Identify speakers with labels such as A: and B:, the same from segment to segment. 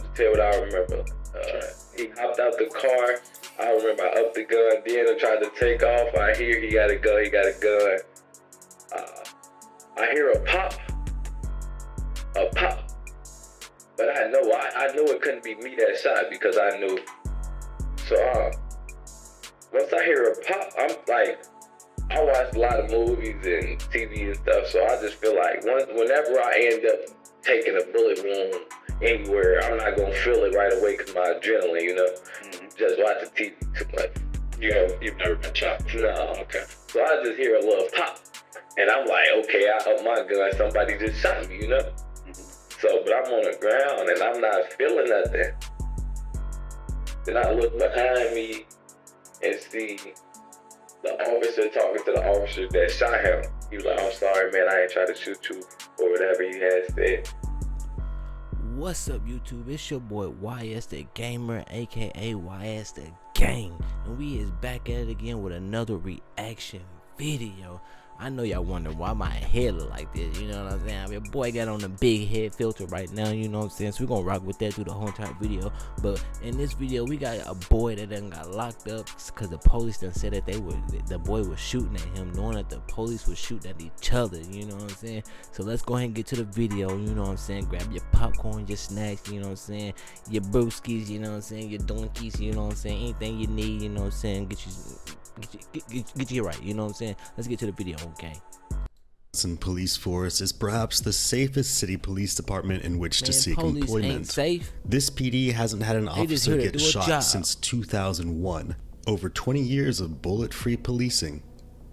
A: to tell what I remember. He hopped out the car. I remember I upped the gun. Then I tried to take off. I hear he got a gun. I hear a pop. But I know it couldn't be me that shot because I knew. So once I hear a pop, I'm like, I watch a lot of movies and TV and stuff, so I just feel like whenever I end up taking a bullet wound anywhere, I'm not gonna feel it right away because my adrenaline, just watching TV too much.
B: You've never been shot?
A: No.
B: Okay.
A: So I just hear a little pop, and I'm like, okay, I up my gun, somebody just shot me, So, but I'm on the ground and I'm not feeling nothing. Then I look behind me and see the officer talking to the officer that shot him. He was like, I'm sorry, man, I ain't trying to shoot you, or whatever he had said.
C: What's up, YouTube? It's your boy YS the Gamer, aka YS the Gang, and we is back at it again with another reaction video. I know y'all wonder why my head look like this, you know what I'm saying? Your boy got on the big head filter right now, you know what I'm saying? So we're gonna rock with that through the whole entire video. But in this video, we got a boy that done got locked up because the police done said that the boy was shooting at him, knowing that the police was shooting at each other, you know what I'm saying? So let's go ahead and get to the video, you know what I'm saying? Grab your popcorn, your snacks, you know what I'm saying? Your brewskis, you know what I'm saying? Your donkeys, you know what I'm saying? Anything you need, you know what I'm saying? Get you right, you know what I'm saying? Let's get to the video, okay?
D: Police force is perhaps the safest city police department in which to seek employment.
C: Ain't safe.
D: This PD hasn't had an officer get shot since 2001. Over 20 years of bullet-free policing.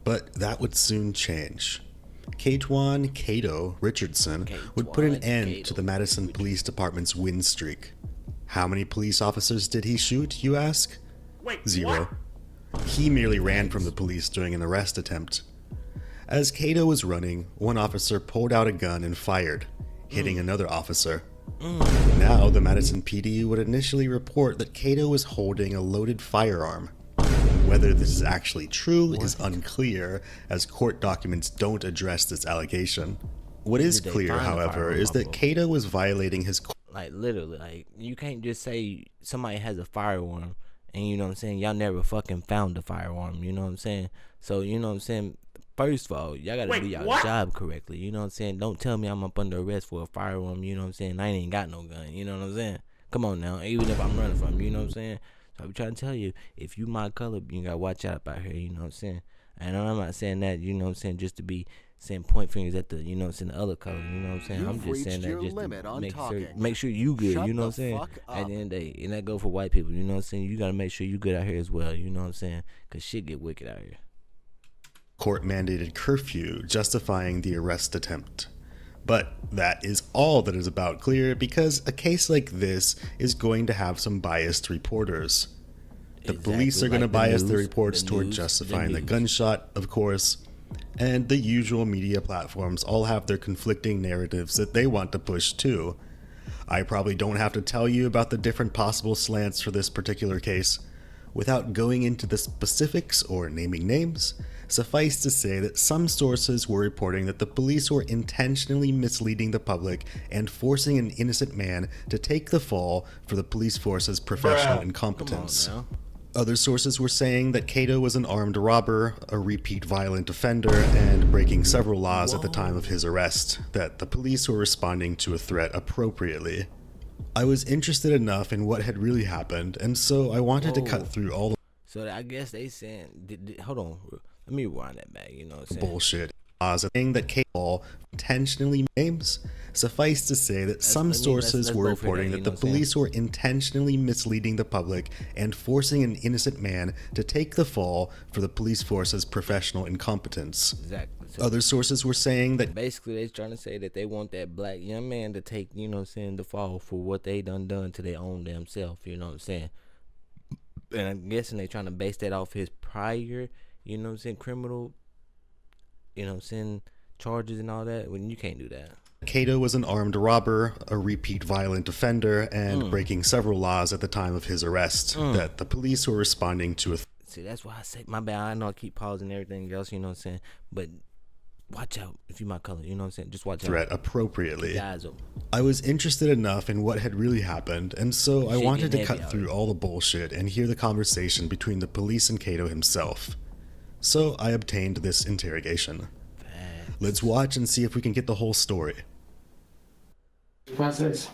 D: But that would soon change. K'Juan Cato Richardson would put an end to the Madison Police Department's win streak. How many police officers did he shoot, you ask? Zero. He merely ran from the police during an arrest attempt. As Cato was running, one officer pulled out a gun and fired, hitting another officer. Now the Madison PD would initially report that Cato was holding a loaded firearm. Whether this is actually true is unclear, as court documents don't address this allegation. What is clear, however, is that Cato was violating his
C: literally, you can't just say somebody has a firearm and you know what I'm saying, y'all never fucking found the firearm, you know what I'm saying? So, you know what I'm saying, first of all, y'all gotta do y'all job correctly, you know what I'm saying? Don't tell me I'm up under arrest for a firearm, you know what I'm saying? I ain't got no gun, you know what I'm saying? Come on now, even if I'm running from you, know what I'm saying? So I'm trying to tell you, if you my color, you gotta watch out out here, you know what I'm saying? And I'm not saying that, you know what I'm saying, just to be saying point fingers at the, you know what I'm saying, the other color, you know what I'm saying? I'm just saying that just to make sure you good, you know what I'm saying? At the end of the day, and that go for white people, you know what I'm saying? You gotta make sure you good out here as well, you know what I'm saying? Cause shit get wicked out here.
D: Court-mandated curfew justifying the arrest attempt. But that is all that is about clear, because a case like this is going to have some biased reporters. The police are going to bias their reports toward justifying the gunshot, of course, and the usual media platforms all have their conflicting narratives that they want to push too. I probably don't have to tell you about the different possible slants for this particular case. Without going into the specifics or naming names, suffice to say that some sources were reporting that the police were intentionally misleading the public and forcing an innocent man to take the fall for the police force's professional incompetence. Other sources were saying that Cato was an armed robber, a repeat violent offender, and breaking several laws at the time of his arrest, that the police were responding to a threat appropriately. I was interested enough in what had really happened, and so I wanted to cut through all the
C: I guess they saying, hold on, let me rewind that back, you know what I'm saying?
D: Bullshit. Saying that Cato intentionally names. Suffice to say that some sources were reporting that the police were intentionally misleading the public and forcing an innocent man to take the fall for the police force's professional incompetence.
C: Exactly. So
D: other sources were saying that
C: basically they're trying to say that they want that black young man to take, you know what I'm saying, the fall for what they done to their own damn self, you know what I'm saying? And I'm guessing they trying to base that off his prior, you know what I'm saying, criminal, you know what I'm saying, charges and all that, when you can't do that.
D: Cato was an armed robber, a repeat violent offender, and breaking several laws at the time of his arrest, that the police were responding to a
C: see, that's why I say, my bad, I know I keep pausing everything else, you know what I'm saying, but watch out if you my color. You know what I'm saying? Just watch out.
D: threat appropriately.
C: Guys,
D: I was interested enough in what had really happened, and so I
C: Shit
D: wanted to
C: getting
D: cut
C: heavy out
D: through
C: here.
D: all the bullshit and hear the conversation between the police and Kato himself. So I obtained this interrogation. Let's watch and see if we can get the whole story.
E: Process.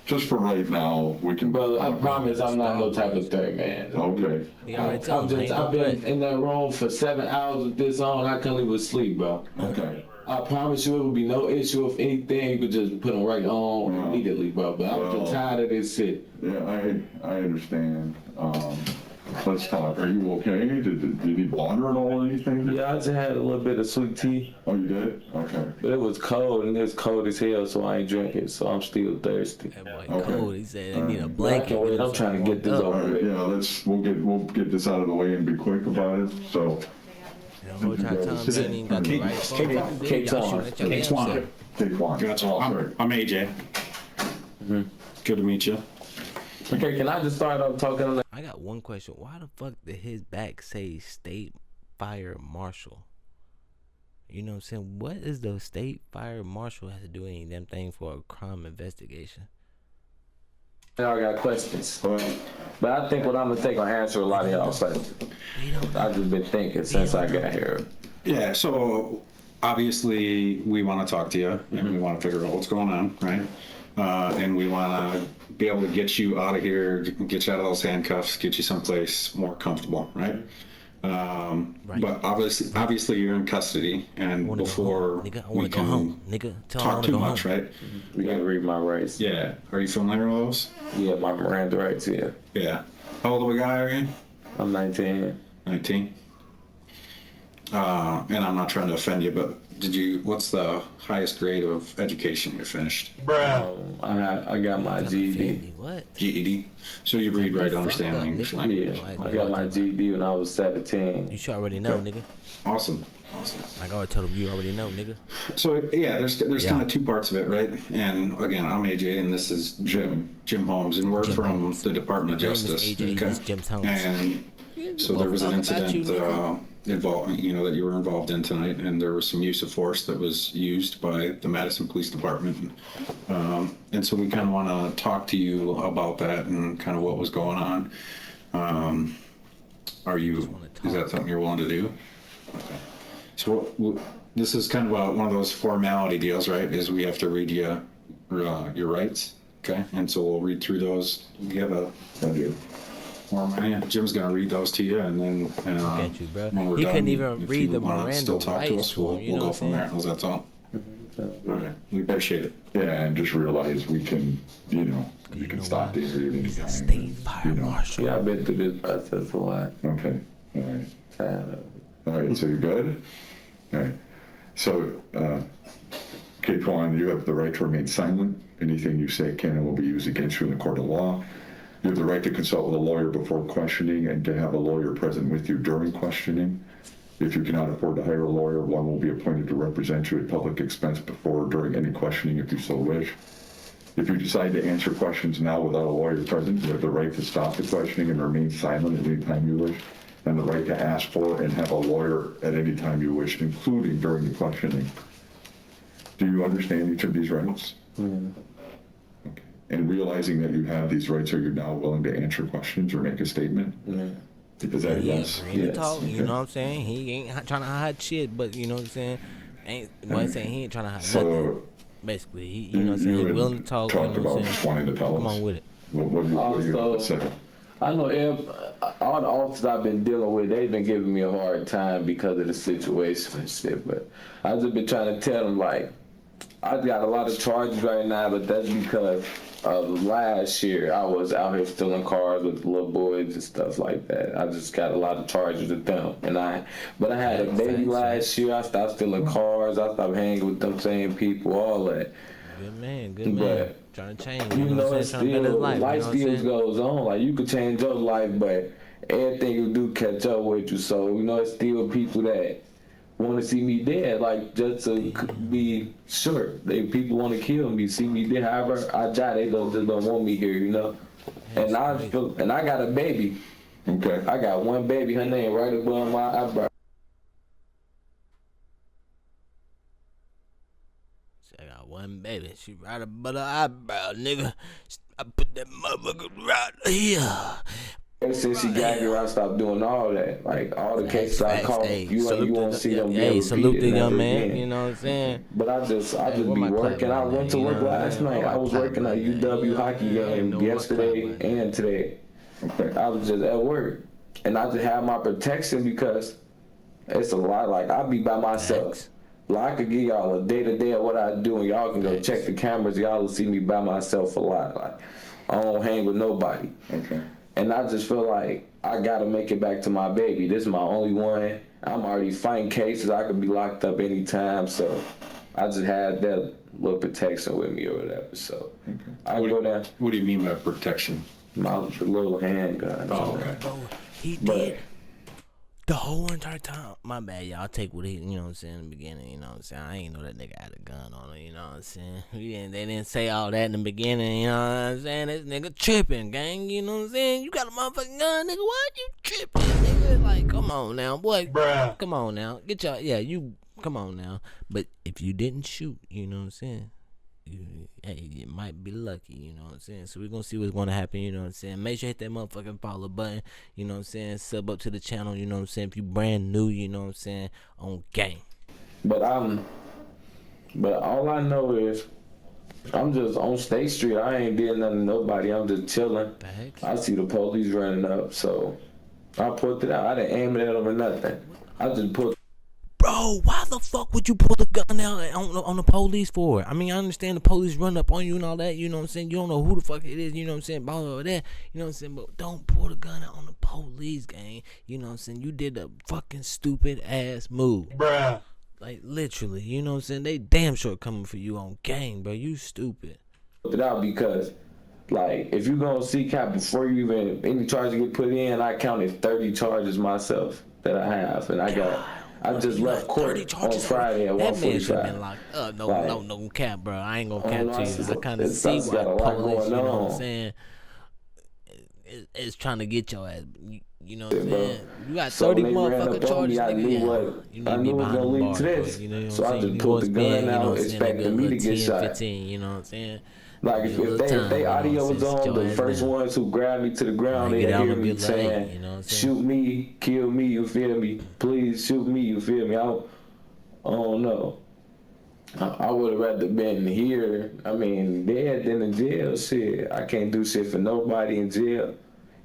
B: Just for right now, we can.
E: Brother, I promise I'm not no type of thug man.
B: Okay.
C: He already told him,
E: I've been in that room for 7 hours with this on. I couldn't even sleep, bro.
B: Okay.
E: I promise you it would be no issue if anything. You could just put them right on immediately, bro. But I'm just tired of this shit.
B: Yeah, I understand. Let's talk. Are you okay? Did you need water at all or anything?
E: Yeah, I just had a little bit of sweet tea,
B: Oh, you did? Okay.
E: but it was cold and it's cold as hell, so I ain't drinking. So I'm still thirsty.
C: That boy
B: Okay.
C: cold. He said I need a
E: I
C: blanket.
E: can't wait. I'm trying to get this
B: All
E: over
B: right.
E: with.
B: Yeah. We'll get this out of the way and be quick about it. So.
C: The whole time Tom
B: Is it-
C: ain't even got the right phone.
E: Cake
C: Y'all
E: Swan.
C: shooting at your
B: Cake
C: damn
B: Swan.
C: self.
B: Take one.
F: Gotcha.
B: Oh, sorry.
F: I'm AJ. Good to meet you.
E: Okay, can I just start off talking like
C: I got one question. Why the fuck did his back say State Fire Marshal? You know what I'm saying? What is the State Fire Marshal have to do any damn thing for a crime investigation?
E: y'all got questions? But I think what I'm gonna take on answer a lot of y'all questions. I've just been thinking since I got here.
F: Yeah, so obviously we want to talk to you and we want to figure out what's going on, right? And we want to be able to get you out of here, get you out of those handcuffs, get you someplace more comfortable, right?
C: Right.
F: But obviously you're in custody,
C: I
F: and
C: wanna go
F: before
C: home. Nigga, I
F: we
C: wanna go
F: can
C: home. Nigga, tell him I
F: talk
C: wanna
F: too
C: go
F: much,
C: home.
F: right?
E: We gotta read my rights.
F: Yeah. Are you familiar with those?
E: Yeah, my Miranda rights, yeah.
F: Yeah. How old of a guy are you?
E: I'm 19.
F: 19. And I'm not trying to offend you, but what's the highest grade of education you finished?
E: I got my GED.
C: What?
F: GED. So you read, write, understand
C: Fuck up,
F: English
C: nigga.
F: language.
E: Yeah, I got my GED when I was 17.
C: You should already know, nigga.
F: Awesome.
C: Like I already told him, you already know, nigga.
F: So yeah, there's
C: Yeah.
F: kind of two parts of it, right? And again, I'm AJ, and this is Jim Holmes, and we're
C: Jim
F: from
C: Holmes.
F: the Department of
C: My name is
F: Justice.
C: AJ, he's Jim Holmes.
F: And so there was an incident involved, that you were involved in tonight, and there was some use of force that was used by the Madison Police Department. And so we kind of want to talk to you about that and kind of what was going on. Is that something you're willing to do? Okay. So this is kind of one of those formality deals, right? Is we have to read you your rights, okay? And so we'll read through those. You have a form, yeah. Jim's gonna read those to you, and then
C: Look at you, bro.
F: when we're
C: He
F: done,
C: couldn't even
F: if
C: read
F: you
C: the
F: wanna
C: Miranda
F: still talk to
C: rights
F: us,
C: for
F: we'll
C: him, you know
F: go
C: what
F: from
C: I'm
F: there.
C: saying?
F: How's that sound? All right, we appreciate it.
B: Yeah, and just realize we can, you
C: You
B: can
C: know
B: stop
C: why?
B: the interview
C: He's a
B: anytime.
C: State Fire Marshal.
E: Yeah, I've been through this process a lot.
B: Okay. All right.
E: Uh,
B: All right, so you're good? All right. So, Kate Kwan, you have the right to remain silent. Anything you say can and will be used against you in the court of law. You have the right to consult with a lawyer before questioning and to have a lawyer present with you during questioning. If you cannot afford to hire a lawyer, one will be appointed to represent you at public expense before or during any questioning if you so wish. If you decide to answer questions now without a lawyer present, you have the right to stop the questioning and remain silent at any time you wish, and the right to ask for and have a lawyer at any time you wish, including during the questioning. Do you understand each of these rights? Okay. And realizing that you have these rights, are you now willing to answer questions or make a statement? Is that a
C: He
B: yes?
C: ain't
E: Yes.
C: talk, you know what I'm saying? He ain't trying to hide shit, but you know what I'm saying? I'm saying he ain't trying to hide nothing.
B: So
C: Basically, you know what I'm saying? He
B: had
C: willing to talk, you
B: talked
C: know what
B: about
C: I'm
B: just
C: saying?
B: wanting to tell
C: Come
B: us.
C: on with it.
B: What do you have to say?
E: I know all the officers I've been dealing with, they've been giving me a hard time because of the situation and shit. But I've just been trying to tell them, like, I got a lot of charges right now, but that's because of last year I was out here stealing cars with little boys and stuff like that. I just got a lot of charges with them. But I had a baby last year. I stopped stealing cars. I stopped hanging with them same people, all that.
C: Good man, good man.
E: But
C: Trying to change,
E: you know,
C: what I'm
E: it's
C: saying? Trying to better
E: still,
C: his life,
E: life
C: you know what I'm
E: still
C: saying?
E: goes on. Like, you could change your life, but everything you do catch up with you. So, you know, it's still people that want to see me dead, like, just to be sure. People want to kill me, see me dead. However I die, they just don't want me here, you know? And I got a baby.
B: Okay.
E: I got one baby, her name right above my eyebrow.
C: crying baby. She right above her eyebrow, nigga. I put that motherfucker right here.
E: Ever since she gagged her, I stopped doing all that. Like all the cases I caught, you won't see them get
C: salute
E: repeated
C: the young
E: never
C: man.
E: again.
C: You know what I'm saying?
E: But I just
C: where
E: be
C: my
E: working.
C: clap
E: I
C: button
E: went
C: at?
E: to
C: You
E: work
C: know what I'm
E: last
C: saying?
E: night.
C: Where
E: I
C: my
E: was
C: clap
E: working a
C: button at?
E: UW
C: You know what
E: hockey
C: I'm saying? I don't
E: game
C: know where my
E: yesterday
C: clap button
E: and today. I was just at work, and I just had my protection because it's a lot. Like I be by myself.
C: Facts.
E: Like I could give y'all a day to day of what I do, and y'all can go check the cameras. Y'all will see me by myself a lot. Like I don't hang with nobody.
B: Okay.
E: And I just feel like I gotta make it back to my baby. This is my only one. I'm already fighting cases. I could be locked up anytime, so I just had that little protection with me or whatever. So I go down
F: What do you mean by protection?
E: my little handgun.
F: Oh, okay.
C: Bro, he
E: But-
C: did the whole entire time. My bad, y'all. Take what he, you know what I'm saying, in the beginning, you know what I'm saying. I ain't know that nigga had a gun on him, you know what I'm saying. They didn't say all that in the beginning, you know what I'm saying. This nigga tripping, gang, you know what I'm saying. You got a motherfucking gun, nigga. Why you tripping, nigga? Like, come on now, boy. Bruh. Come on now. Get your, come on now. But if you didn't shoot, you know what I'm saying, you might be lucky, you know what I'm saying. So we're gonna see what's gonna happen, you know what I'm saying. Make sure you hit that motherfucking follow button, you know what I'm saying. Sub up to the channel, you know what I'm saying. If you brand new, you know what I'm saying, on game.
E: But all I know is I'm just on State Street. I ain't did nothing to nobody. I'm just chilling.
C: Facts.
E: I see the police running up, so I put it out. I didn't aim it at them or nothing. I just put.
C: Bro, why the fuck would you pull the gun out on the police for? I mean, I understand the police run up on you and all that, you know what I'm saying? You don't know who the fuck it is, you know what I'm saying? Blah, blah, blah, that, you know what I'm saying? But don't pull the gun out on the police, gang. You know what I'm saying? You did a fucking stupid ass move. Bruh. Like, literally, you know what I'm saying? They damn sure coming for you on gang, bro. You stupid.
E: It out because, like, if you gonna see cap before you even any charges get put in, I counted 30 charges myself that I have, and I just left court on Friday at
C: That man should have
E: 1:45.
C: been locked up.
E: Like,
C: No cap, bro. I ain't gonna
E: I
C: cap
E: don't
C: to
E: know,
C: you. I kind of
E: it's
C: see
E: got
C: why
E: a lot
C: police, you
E: going
C: know what I'm
E: on.
C: saying, is trying to get your ass. You know what
E: Yeah,
C: I'm
E: bro.
C: saying? You got
E: So
C: 30
E: when they ran
C: motherfucking
E: up on
C: charges,
E: me, I
C: nigga.
E: knew
C: Yeah.
E: what
C: You
E: I
C: need to be
E: knew was
C: behind
E: gonna
C: the
E: lead
C: bars,
E: to
C: bro.
E: this.
C: You know what I'm
E: So I
C: saying?
E: just
C: You
E: pulled
C: gonna
E: the
C: spend,
E: gun
C: you know
E: out,
C: what I'm saying, a
E: expecting
C: good
E: me to
C: little
E: get
C: 10,
E: shot.
C: 15, you know what I'm saying?
E: Like
C: Give
E: if
C: a little
E: they
C: time, you know
E: audio
C: what I'm
E: was
C: saying? Sit
E: on,
C: your
E: the
C: ass
E: first
C: down.
E: ones who grabbed me to the ground,
C: Might
E: they
C: get out
E: hear
C: and be
E: me
C: late,
E: saying,
C: you know what I'm saying?
E: "Shoot me, kill me." You feel me? Please shoot me. You feel me? I don't know. I would have rather been here. I mean, dead than in jail. Shit, I can't do shit for nobody in jail.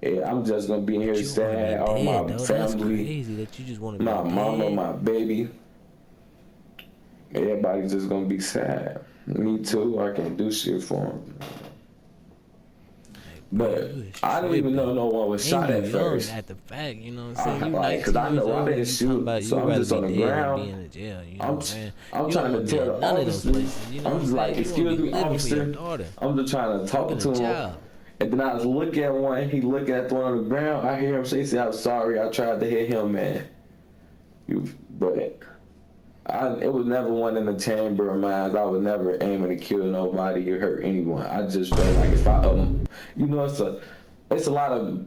E: Yeah, I'm just gonna be in here
C: You wanna be
E: sad. All
C: dead,
E: my
C: though. That's
E: family,
C: crazy that you just want to be
E: my mama,
C: dead.
E: my baby. Everybody's just gonna be sad. Me too. I can't do shit for them. But I didn't even know no one was shot at first.
C: At the fact, you know what I'm saying? You
E: Like, 'cause
C: 19
E: I know
C: years
E: I
C: old,
E: didn't
C: you
E: shoot,
C: talking about
E: so
C: you
E: I'm
C: rather
E: just
C: be
E: on the
C: dead than
E: ground.
C: be in the jail, you know
E: I'm
C: what I'm saying?
E: I'm
C: You
E: trying
C: don't
E: to
C: wanna be
E: tell
C: in
E: the
C: none of those
E: officer.
C: places, you know what
E: I'm
C: I'm
E: just like,
C: saying? You wanna
E: excuse
C: be
E: me,
C: living for your
E: officer.
C: daughter.
E: I'm just trying to talk
C: Working
E: to
C: a
E: him.
C: job.
E: And then I was looking at one. He looking at the one on the ground. I hear him say, "I'm sorry. I tried to hit him, man." But it was never one in the chamber of mine. I was never aiming to kill nobody or hurt anyone. I just felt like if I, you know, it's a lot of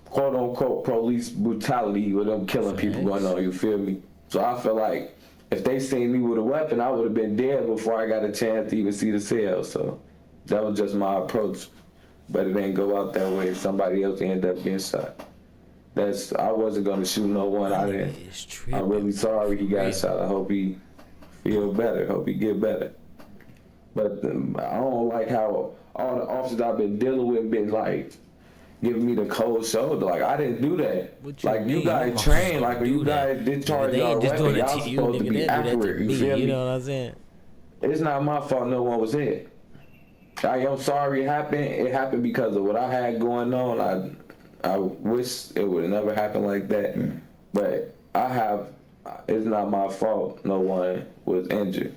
E: quote unquote police brutality with them killing people going on. You feel me? So I feel like if they seen me with a weapon, I would have been dead before I got a chance to even see the cell. So that was just my approach. But it didn't go out that way. Somebody else ended up being shot. I wasn't gonna shoot no one. I'm really sorry he got shot. I hope he feel better. Hope he get better. But I don't like how all the officers I've been dealing with been like giving me the cold shoulder. Like I didn't do that. Like you guys train. Like when you guys discharge your weapon, y'all supposed to be accurate. You feel me?
C: You know what I'm saying?
E: It's not my fault. No one was hit. I am sorry it happened. It happened because of what I had going on. I wish it would have never happened like that. But it's not my fault no one was injured.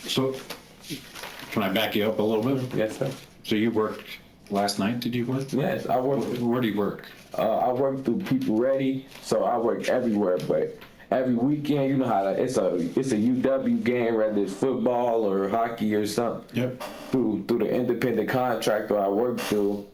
F: So, can I back you up a little bit?
E: Yes, sir.
F: So you worked last night, did you work?
E: Yes, I work.
F: Where do you work?
E: I work through People Ready, so I work everywhere. But every weekend, you know how it's a UW game, whether it's football or hockey or something.
F: Yep.
E: Through the independent contractor I work through.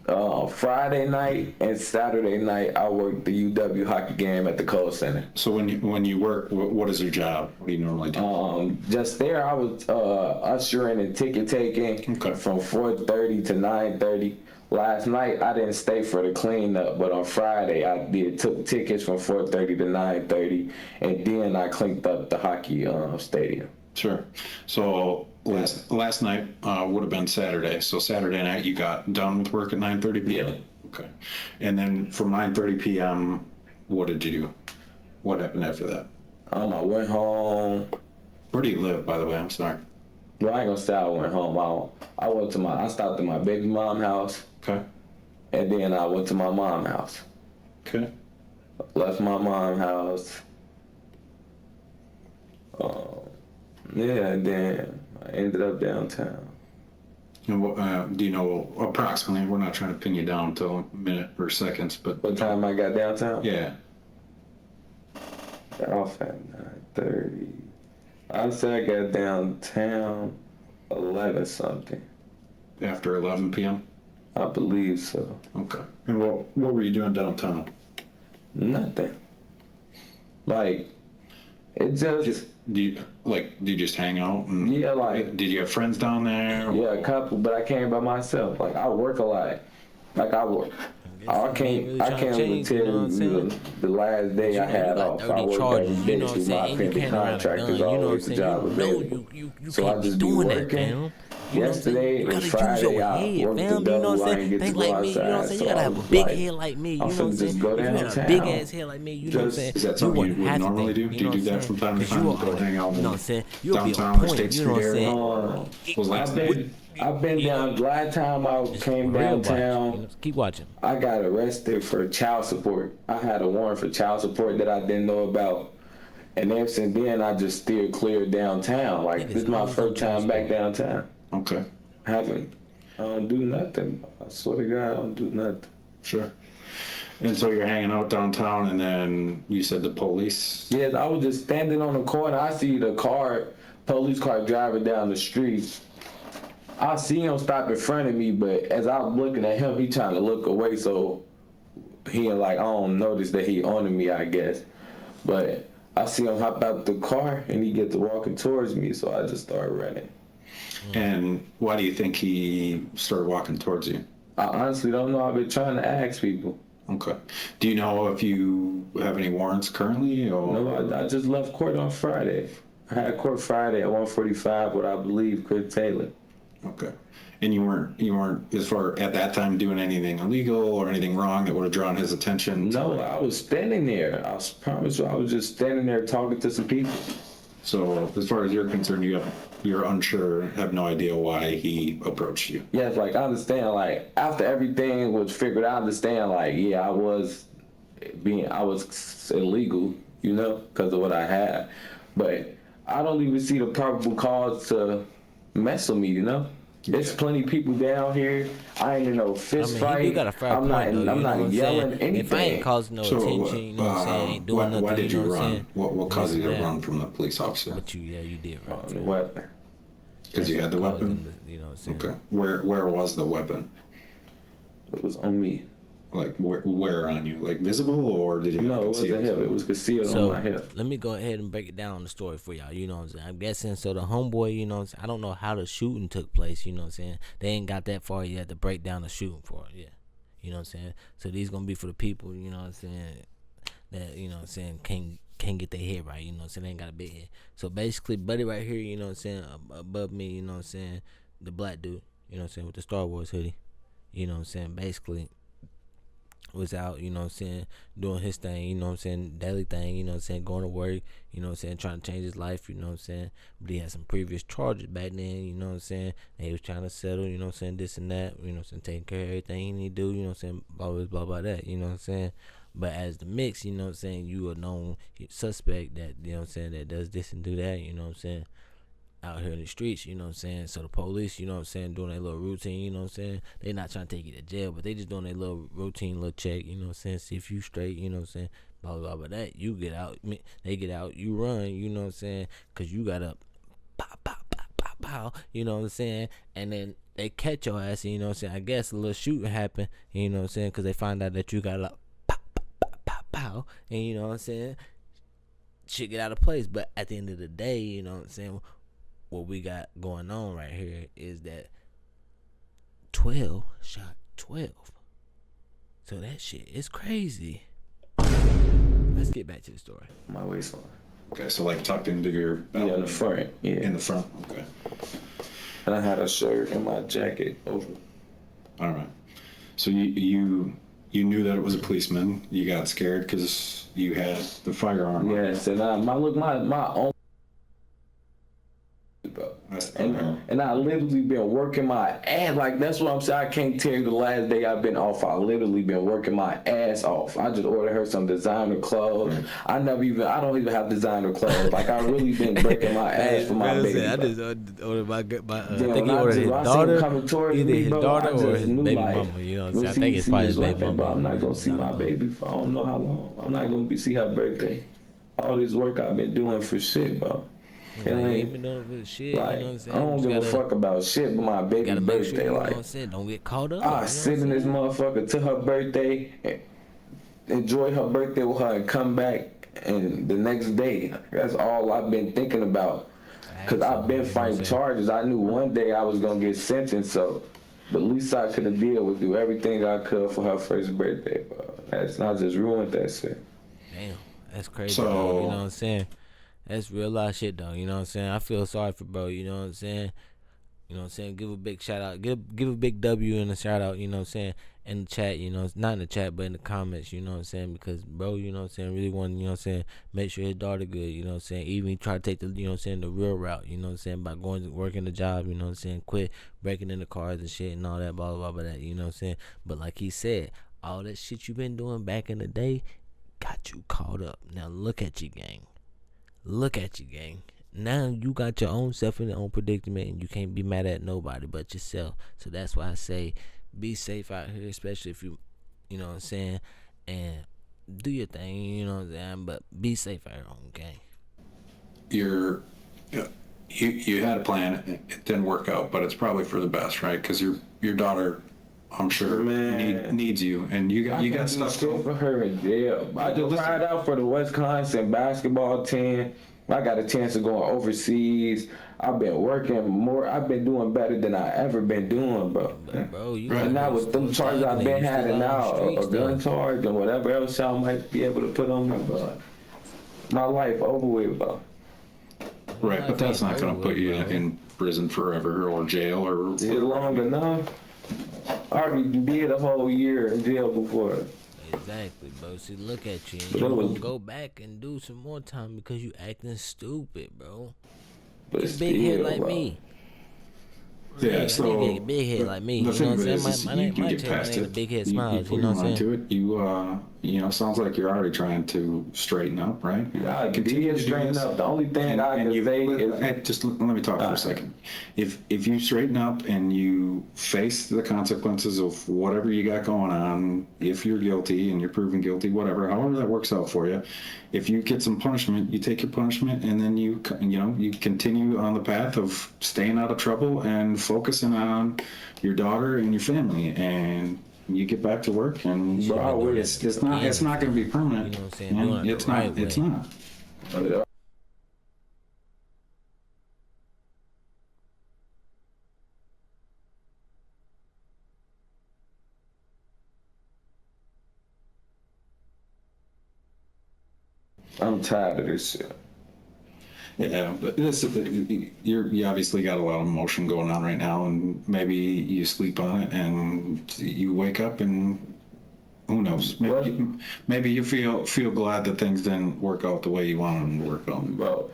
E: Friday night and Saturday night, I worked the UW hockey game at the Kohl Center.
F: So when you work, what is your job? What do you normally do?
E: Just there, I was ushering and ticket taking from 4:30 to 9:30. Last night, I didn't stay for the cleanup, but on Friday, I took tickets from 4:30 to 9:30, and then I cleaned up the hockey stadium.
F: Sure. So last night would have been Saturday. So Saturday night you got done with work at 9:30 p.m.
E: Yeah.
F: Okay. And then from 9:30 p.m. what did you do? What happened after that?
E: I went home.
F: Where do you live, by the way? I'm sorry.
E: Well, I ain't gonna say I went home. I stopped at my baby mom house,
F: Okay.
E: and then I went to my mom house.
F: Okay.
E: Left my mom house. Yeah, and then I ended up downtown.
F: And what, do you know approximately? We're not trying to pin you down until a minute or seconds, but
E: What time I got downtown?
F: yeah.
E: Got off at 9:30. I'd say I got downtown 11 something.
F: After 11 p.m.
E: I believe so.
F: Okay. And what were you doing downtown?
E: Nothing. Like, it just,
F: Did you just hang out? And
E: yeah, like,
F: did you have friends down there?
E: yeah, a couple, but I came by myself. Like, I work a lot. Like, I work. I can't even tell you the last day I had off. I worked every day through my independent contractors, always the job available. So I just be working. Yesterday and Friday, I worked the double. I didn't get to go outside.
C: You gotta have a big head like me. You know what I'm saying?
E: Just go
C: If you had a
E: downtown.
C: big ass head like me, you know what I'm saying?
F: Is that something you would normally do? Do you do that from time to time? Go hang out
C: You know what I'm saying? You'll be
F: downtown
C: on
F: or
C: point.
F: State
C: You know
F: Street
C: what I'm
F: area?
C: saying?
F: Was like
E: I've been down. Last time I came downtown,
C: Keep watching.
E: I got arrested for child support. I had a warrant for child support that I didn't know about. And ever since then, I just steered clear downtown. Like, this is my first time back downtown.
F: Okay.
E: I don't do nothing. I swear to God, I don't do nothing.
F: Sure. And so you're hanging out downtown, and then you said the police.
E: Yeah, I was just standing on the corner. I see the police car driving down the street. I see him stop in front of me, but as I was looking at him, he trying to look away, so he ain't like, I don't notice that he on me, I guess. But I see him hop out the car, and he gets to walking towards me, so I just started running.
F: And why do you think he started walking towards you?
E: I honestly don't know. I've been trying to ask people.
F: Okay. Do you know if you have any warrants currently? Or?
E: No, I just left court on Friday. I had court Friday at 1:45 with, I believe, Chris Taylor.
F: Okay. And you weren't as far at that time doing anything illegal or anything wrong that would have drawn his attention?
E: No, I was standing there. I promise you, I was just standing there talking to some people.
F: So as far as you're concerned, you're unsure, have no idea why he approached you.
E: Yes, like, I understand, like, after everything was figured out, I understand, like, yeah, I was illegal, you know, because of what I had. But I don't even see the probable cause to mess with me, you know? There's plenty of people down here. I ain't in no fist fight.
C: You got a fair
E: I'm
C: point, though,
E: not,
C: you know
E: I'm
C: what
E: not yelling
C: saying?
E: anything.
C: If I ain't causing no attention, you know what I'm saying? Ain't doing nothing.
F: Why did you
C: know what I'm
F: run?
C: saying?
F: What caused you to
C: Yeah.
F: run from the police officer?
C: But you did run.
E: The weapon.
F: Because you had the weapon?
C: You know what I'm saying?
F: Okay. Where was the weapon?
E: It was on me.
F: Like where on you? Like visible, or did you?
E: No, it wasn't hip. It was concealed
C: So
E: on my hip.
C: let me go ahead and break it down on the story for y'all. You know what I'm saying? I'm guessing so the homeboy, you know what I'm saying? I don't know how the shooting took place, you know what I'm saying? They ain't got that far yet to break down the shooting for it, yeah. You know what I'm saying? So these gonna be for the people, you know what I'm saying, that, you know what I'm saying, can't get their head right, you know what I'm saying? They ain't got a big head. So basically, buddy right here, you know what I'm saying, above me, you know what I'm saying, the black dude, you know what I'm saying, with the Star Wars hoodie, you know what I'm saying, basically was out, you know what I'm saying, doing his thing, you know what I'm saying, daily thing, you know what I'm saying, going to work, you know what I'm saying, trying to change his life, you know what I'm saying, but he had some previous charges back then, you know what I'm saying, and he was trying to settle, you know what I'm saying, this and that, you know what I'm saying, taking care of everything he need to do, you know what I'm saying, blah, blah, that, you know what I'm saying, but as the mix, you know what I'm saying, you a known suspect that, you know what I'm saying, that does this and do that, you know what I'm saying, out here in the streets, you know what I'm saying? So the police, you know what I'm saying, doing their little routine, you know what I'm saying? They not trying to take you to jail, but they just doing their little routine, little check, you know what I'm saying? See if you straight, you know what I'm saying? Blah, blah, blah, that. You get out, they get out, you run, you know what I'm saying? Because you got to pow, pow, pow, pow, pow, you know what I'm saying? And then they catch your ass, and you know what I'm saying, I guess a little shooting happened, you know what I'm saying, because they find out that you got like pow, pow, pow, pow, pow, and you know what I'm saying, shit get out of place. But at the end of the day, you know what I'm saying, what we got going on right here is that 12 shot 12. So that shit is crazy. Let's get back to the story.
E: My waistline.
F: Okay, so like tucked into your belt.
E: Yeah, in the front. Yeah.
F: In the front. Okay.
E: And I had a shirt and my jacket over.
F: All right. So you knew that it was a policeman. You got scared because you had the firearm.
E: Yes, and my own. And I literally been working my ass, like that's what I'm saying. I can't tell you the last day I've been off. I literally been working my ass off. I just ordered her some designer clothes. I don't even have designer clothes. Like I really been breaking my ass for my baby.
C: I just ordered my I think
E: when
C: he
E: I
C: ordered
E: just-
C: his
E: I seen
C: daughter,
E: him coming towards
C: either
E: me,
C: his
E: bro,
C: daughter
E: I
C: or
E: just
C: his
E: knew,
C: baby
E: like,
C: mama. You know what I'm
E: when
C: saying? I
E: she
C: think it's
E: sees
C: probably his
E: like
C: baby
E: that,
C: mama.
E: bro, I'm not gonna see my baby for I don't know how long. I'm not gonna see her birthday. All this work I've been doing for shit, bro.
C: Like, you ain't been doing good shit,
E: Like,
C: you know what I'm saying?
E: I don't give a fuck about shit but my baby
C: Gotta make sure,
E: birthday.
C: you know what
E: Like,
C: I'm saying, don't get caught up.
E: I sit in this motherfucker to her birthday, enjoy her birthday with her, and come back and the next day. That's all I've been thinking about. Cause I've been fighting charges. I knew one day I was gonna get sentenced, so the least I could have did was do everything I could for her first birthday. But that's not just ruined that shit.
C: Damn, that's crazy,
F: So-
C: bro, you know what I'm saying? That's real life shit, though, you know what I'm saying? I feel sorry for bro, you know what I'm saying? You know what I'm saying? Give a big shout out. Give a big W and a shout out, you know what I'm saying, in the chat, you know, not in the chat, but in the comments, you know what I'm saying? Because bro, you know what I'm saying, really want, you know what I'm saying, make sure his daughter good, you know what I'm saying? Even he try to take the, you know what I'm saying, the real route, you know what I'm saying, by going to working the job, you know what I'm saying, quit breaking into cars and shit and all that, blah, blah, blah, that, you know what I'm saying? But like he said, all that shit you been doing back in the day got you caught up. Now look at you, gang. Look at you, gang. Now you got your own self in your own predicament, and you can't be mad at nobody but yourself. So that's why I say be safe out here, especially if you know what I'm saying, and do your thing, you know what I'm saying, but be safe out here, okay?
F: You had a plan. It didn't work out, but it's probably for the best, right? Because your daughter, I'm sure, needs you, and you got stuff
E: Still for her in jail. I just tried out for the Wisconsin basketball team. I got a chance of going overseas. I've been working more. I've been doing better than I ever been doing, bro.
C: But bro, you
E: And now with them charges I've been having now, a gun
C: though.
E: charge and whatever else y'all might be able to put on me, bro. My life over with, bro.
F: right, but that's not going to put you
C: Bro.
F: in prison forever or jail or.
E: Did long enough. I already did a whole year in jail before.
C: Exactly, bro. See, look at you. And
E: But
C: you
E: that was-
C: gonna go back and do some more time because you acting stupid, bro.
E: But
C: Get big head
E: still,
C: like
E: bro.
C: me.
F: Yeah, so
C: Get a big head like me.
F: the
C: You know what I'm
F: thing
C: saying?
F: is,
C: My
F: you
C: name,
F: can
C: my
F: get
C: tail
F: past
C: ain't a
F: it.
C: big head
F: You
C: smiles.
F: put
C: You know
F: your
C: what I'm
F: mind
C: saying?
F: to it. Sounds like you're already trying to straighten up, right?
E: Yeah, I
F: Continue
E: did
F: to do
E: straighten
F: this.
E: up. The only thing I can say is
F: Just let me talk for a second. If you straighten up and you face the consequences of whatever you got going on, if you're guilty and you're proven guilty, whatever, however that works out for you, if you get some punishment, you take your punishment, and then you continue on the path of staying out of trouble and focusing on your daughter and your family, and you get back to work, and
E: Bro,
F: it's not going to be permanent.
C: You know what I'm saying?
F: man.
C: Doing it
F: It's
C: the
F: not.
C: right
F: It's
C: way.
F: not.
E: I'm tired of this shit.
F: Yeah, but you obviously got a lot of emotion going on right now, and maybe you sleep on it, and you wake up, and who knows? Maybe you feel glad that things didn't work out the way you wanted them to work out.
E: Bro,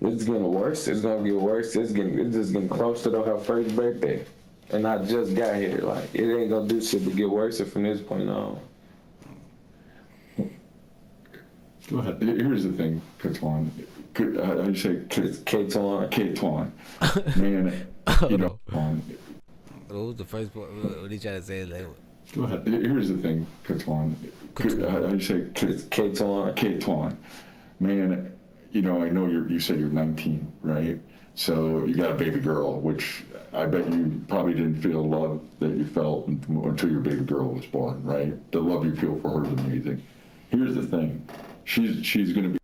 E: it's getting worse. It's gonna get worse. It's just getting closer to her first birthday. And I just got here. Like, it ain't gonna do shit but get worse from this point on.
F: Go ahead.
B: Here's the thing, Katwan. How do you say
E: It's K-Twan.
B: Katwan? Man, you know,
C: What was the first part? What he trying to say? Like,
F: Go ahead.
B: here's the thing, Katwan. How do you say
E: It's K-Twan.
B: Katwan? Man, I know you said you're 19, right? So you got a baby girl, which I bet you probably didn't feel love that you felt until your baby girl was born, right? The love you feel for her is amazing. Here's the thing. She's going to be,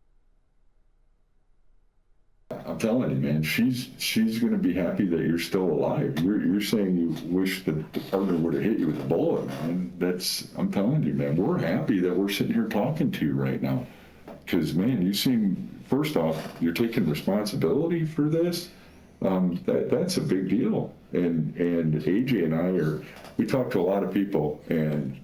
B: I'm telling you, man, she's going to be happy that you're still alive. You're saying you wish that the partner would have hit you with a bullet, man. I'm telling you, man, we're happy that we're sitting here talking to you right now. Because, man, you seem, first off, you're taking responsibility for this. That's a big deal. And AJ and I we talk to a lot of people, and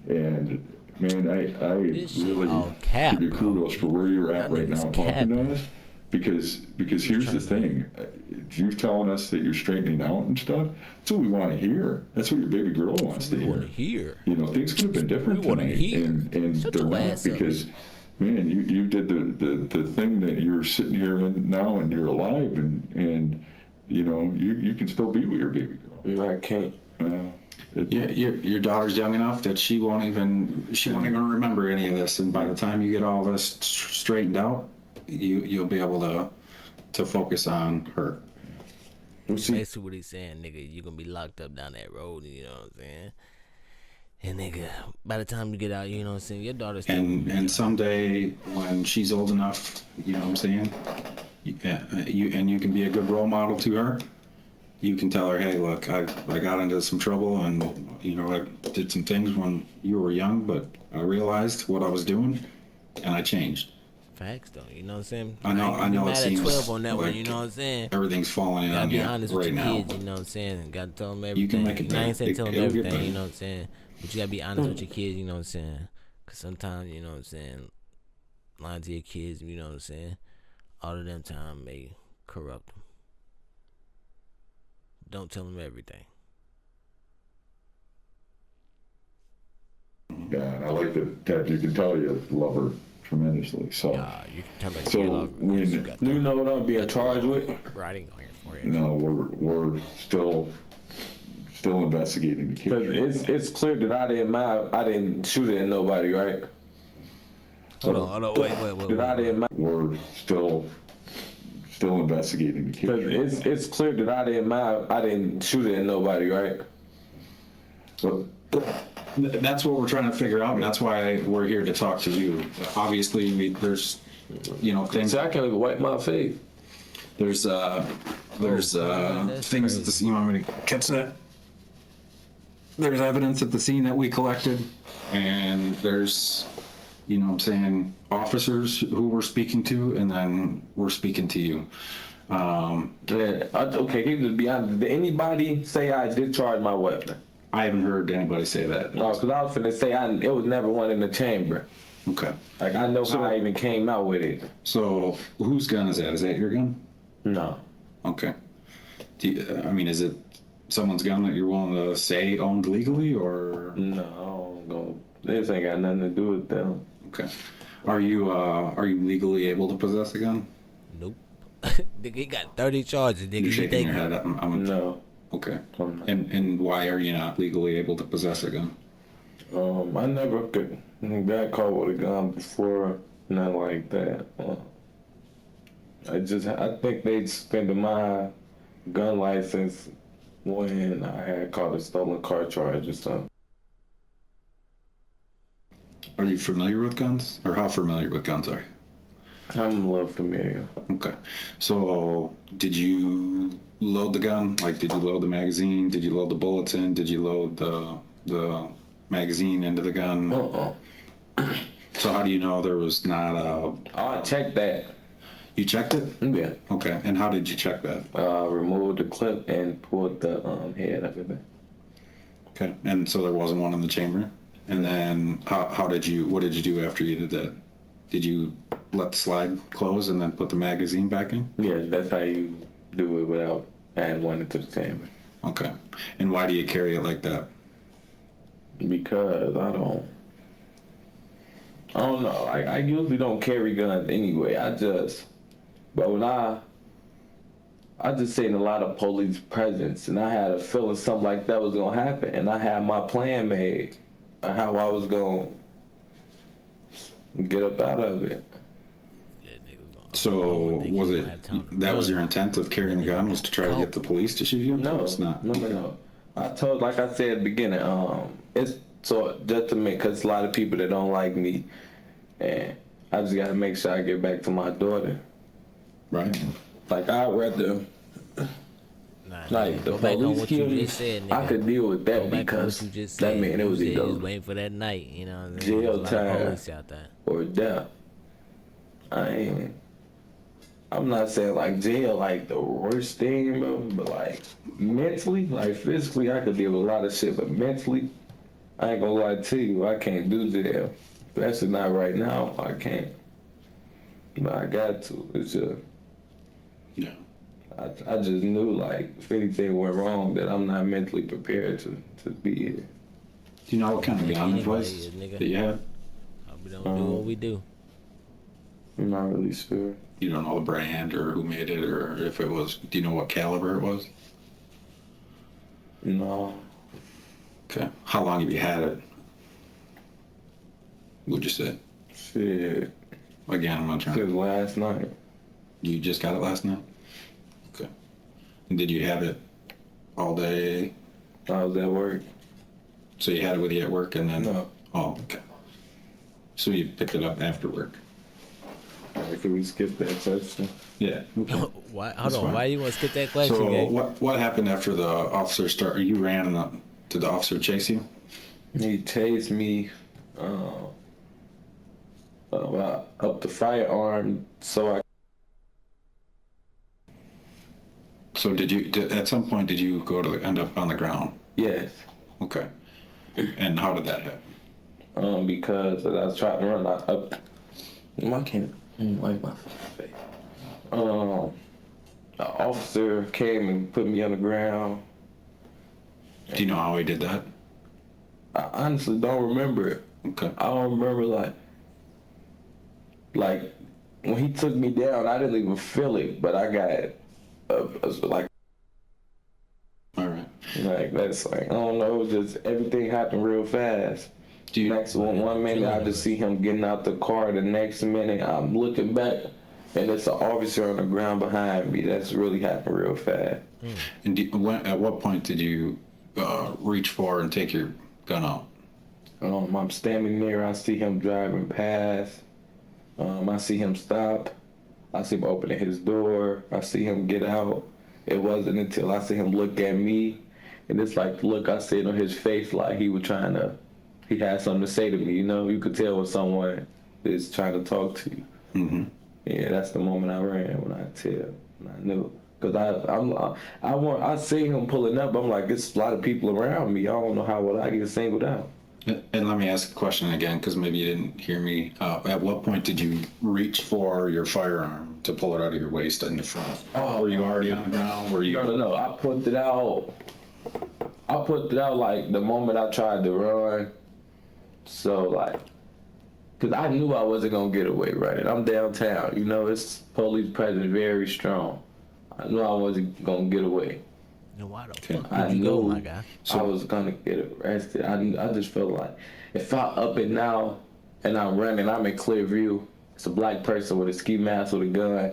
B: man, I really give you kudos for where you're at right now talking to us. Because here's the thing, you telling us that you're straightening out and stuff, that's what we want to hear. That's what your baby girl wants to hear. You know, things could have been different tonight, and they're not, because, man, you did the thing that you're sitting here in now, and you're alive, and you know, you can still be with your baby girl.
E: I can't.
F: Your daughter's young enough that she won't even remember any of this, and by the time you get all this straightened out, you'll be able to focus on her.
C: Basically what he's saying, nigga, you're gonna be locked up down that road, you know what I'm saying? And nigga, by the time you get out, you know what I'm saying, your daughter's
F: and someday when she's old enough, you know what I'm saying, you can be a good role model to her. You can tell her, hey, look, I got into some trouble, and you know, I did some things when you were young, but I realized what I was doing, and I changed.
C: Facts though, you know what I'm saying?
F: I know. It seems
C: 12 on that
F: like
C: one, you know what I'm saying?
F: Everything's falling in on you right now.
C: Gotta be honest with your kids, you know what I'm saying? Gotta tell them everything.
F: You can make it.
C: I ain't saying tell them
F: it'll
C: everything, you know what I'm saying? But you gotta be honest with your kids, you know what I'm saying? Cause sometimes, you know what I'm saying, lying to your kids, you know what I'm saying, all of them time may corrupt them. Don't tell them everything.
B: Yeah, I like that you can tell you love her tremendously. So,
C: you can tell her
B: so
C: you love her.
E: You know what I'm being charged with?
C: Writing on your forehead.
B: No, we're still investigating the case.
E: It's clear that I didn't shoot at nobody, right?
C: Hold on, wait.
B: We're still investigating the case.
E: It's clear that I didn't shoot at nobody, right?
B: So,
F: that's what we're trying to figure out, and that's why we're here to talk to you. Obviously, there's, you know, things.
E: See, I can't even wipe my face.
F: There's things at the scene. You want me to catch that? There's evidence at the scene that we collected, and there's, you know what I'm saying, officers who we're speaking to, and then we're speaking to you.
E: Okay, can you just be honest? Did anybody say I discharged my weapon?
F: I haven't heard anybody say that.
E: No, because I was finna say it was never one in the chamber.
F: Okay.
E: Like, I know how I even came out with it.
F: So, whose gun is that? Is that your gun?
E: No.
F: Okay. Is it someone's gun that you're willing to say owned legally, or?
E: No, I don't know. This ain't got nothing to do with them.
F: Okay. Are you legally able to possess a gun?
C: Nope. Nigga, he got 30 charges, nigga.
F: You're shaking your head.
E: No.
F: Okay. And why are you not legally able to possess a gun?
E: I never got caught with a gun before, nothing like that. I think they suspended my gun license when I had caught a stolen car charge or something.
F: Are you familiar with guns? Or how familiar with guns are you?
E: I'm a little familiar.
F: Okay. So, did you load the gun? Like, did you load the magazine? Did you load the bullets in? Did you load the magazine into the gun? So how do you know there was not a...
E: I checked that.
F: You checked it?
E: Yeah.
F: Okay. And how did you check that?
E: Removed the clip and pulled the head of it.
F: Okay. And so there wasn't one in the chamber? And then what did you do after you did that? Did you let the slide close and then put the magazine back in?
E: Yeah, that's how you do it without adding one into the chamber.
F: Okay. And why do you carry it like that?
E: Because I don't know. I usually don't carry guns anyway. But when I just seen a lot of police presence, and I had a feeling something like that was gonna happen, and I had my plan made of how I was gonna get up out of it.
C: Yeah, nigga was gonna
F: So
C: think
F: was
C: he
F: it
C: might have time to
F: that was
C: run.
F: your intent of carrying the gun, was to try to get the police to shoot you?
E: No,
F: It's not.
E: no. Like I said at the beginning, it's so just to make, cause a lot of people that don't like me, and I just gotta make sure I get back to my daughter.
F: Right.
E: Like I'd rather,
C: Nah,
E: like
C: nigga,
E: the
C: go back on
E: police
C: what you
E: kill me.
C: just said, nigga.
E: I could deal with
C: Go
E: that
C: back on what
E: because
C: you just
E: that
C: said.
E: mean it
C: You
E: was
C: said you was
E: either
C: waiting for that night, you know what I'm saying?
E: jail
C: There's a lot of
E: time
C: police out there.
E: or death. I'm not saying like jail like the worst thing, bro, but like mentally, like physically, I could deal with a lot of shit, but mentally, I ain't gonna lie to you, I can't do jail. Especially not right now. I can't. But I got to. It's just,
F: Yeah.
E: I just knew like if anything went wrong that I'm not mentally prepared to be here.
F: Do you know what kind of gun it
C: Anybody
F: was
C: is, nigga.
F: that you had?
C: We don't do what we do.
E: I'm not really sure.
F: You don't know the brand or who made it or if it was. Do you know what caliber it was?
E: No.
F: Okay. How long have you had it? Would you say?
E: Shit.
F: Again, I'm not trying.
E: Since last night.
F: You just got it last night? Okay. And did you have it all day?
E: I was at work.
F: So you had it with you at work and then?
E: No.
F: Oh, okay. So you picked it up after work?
E: Can we skip that section?
F: Yeah. Okay.
C: Why?
F: That's
C: Hold on.
F: fine.
C: Why you want to skip that question,
F: So
C: gang?
F: what happened after the officer started? You ran and did the officer chase you?
E: He chased me up the firearm so I.
F: So at some point did you end up on the ground?
E: Yes.
F: Okay. And how did that happen?
E: Because I was trying to run up. I can't wipe my face. An officer came and put me on the ground.
F: Do you know how he did that?
E: I honestly don't remember it.
F: Okay.
E: I don't remember like when he took me down, I didn't even feel it, but I got like that's like I don't know, it was just everything happened real fast. Next one minute I just see him getting out the car, the next minute I'm looking back and it's an officer on the ground behind me. That's really happened real fast.
F: And at what point did you reach for and take your gun out?
E: I'm standing there, I see him driving past. I see him stop. I see him opening his door. I see him get out. It wasn't until I see him look at me, and it's like the look I see on his face, like he had something to say to me. You know, you could tell when someone is trying to talk to you.
F: Mm-hmm.
E: Yeah, that's the moment I ran when I knew. Cause I see him pulling up. I'm like, it's a lot of people around me. I don't know how would I get singled out.
F: And let me ask the question again, because maybe you didn't hear me. At what point did you reach for your firearm to pull it out of your waist in the front? Were you already on the ground? Were you?
E: No. I put it out like the moment I tried to run. So like, cause I knew I wasn't gonna get away, right? And I'm downtown. You know, it's police presence very strong. I knew I wasn't gonna get away.
C: Then why the fuck
E: I
C: did you go,
E: knew
C: my guy?
E: I was gonna get arrested. I just felt like if I up it now and I'm running, I'm in clear view. It's a black person with a ski mask with a gun.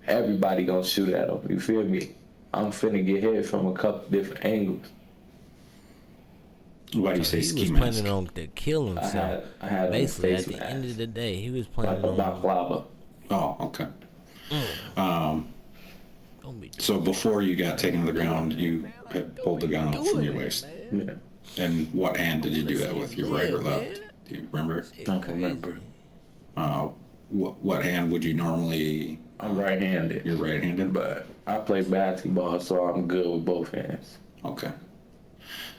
E: Everybody gonna shoot at him. You feel me? I'm finna get hit from a couple different angles.
F: Why do you say
C: He
F: ski
C: was
F: mask?
C: planning on to kill himself.
E: I had
C: Basically,
E: a
C: at
E: face
C: the
E: mask,
C: end of the day, he was
E: like
C: planning
E: a
C: on.
E: baklava.
F: Oh, okay.
C: Don't be
F: So before you got taken to the ground, you had pulled the gun out from your waist.
E: Yeah.
F: And what hand did you do that with? Your right or left? Do you remember?
E: I don't remember.
F: What hand would you normally?
E: I'm right-handed,
F: You're right-handed.
E: but I play basketball, so I'm good with both hands.
F: Okay.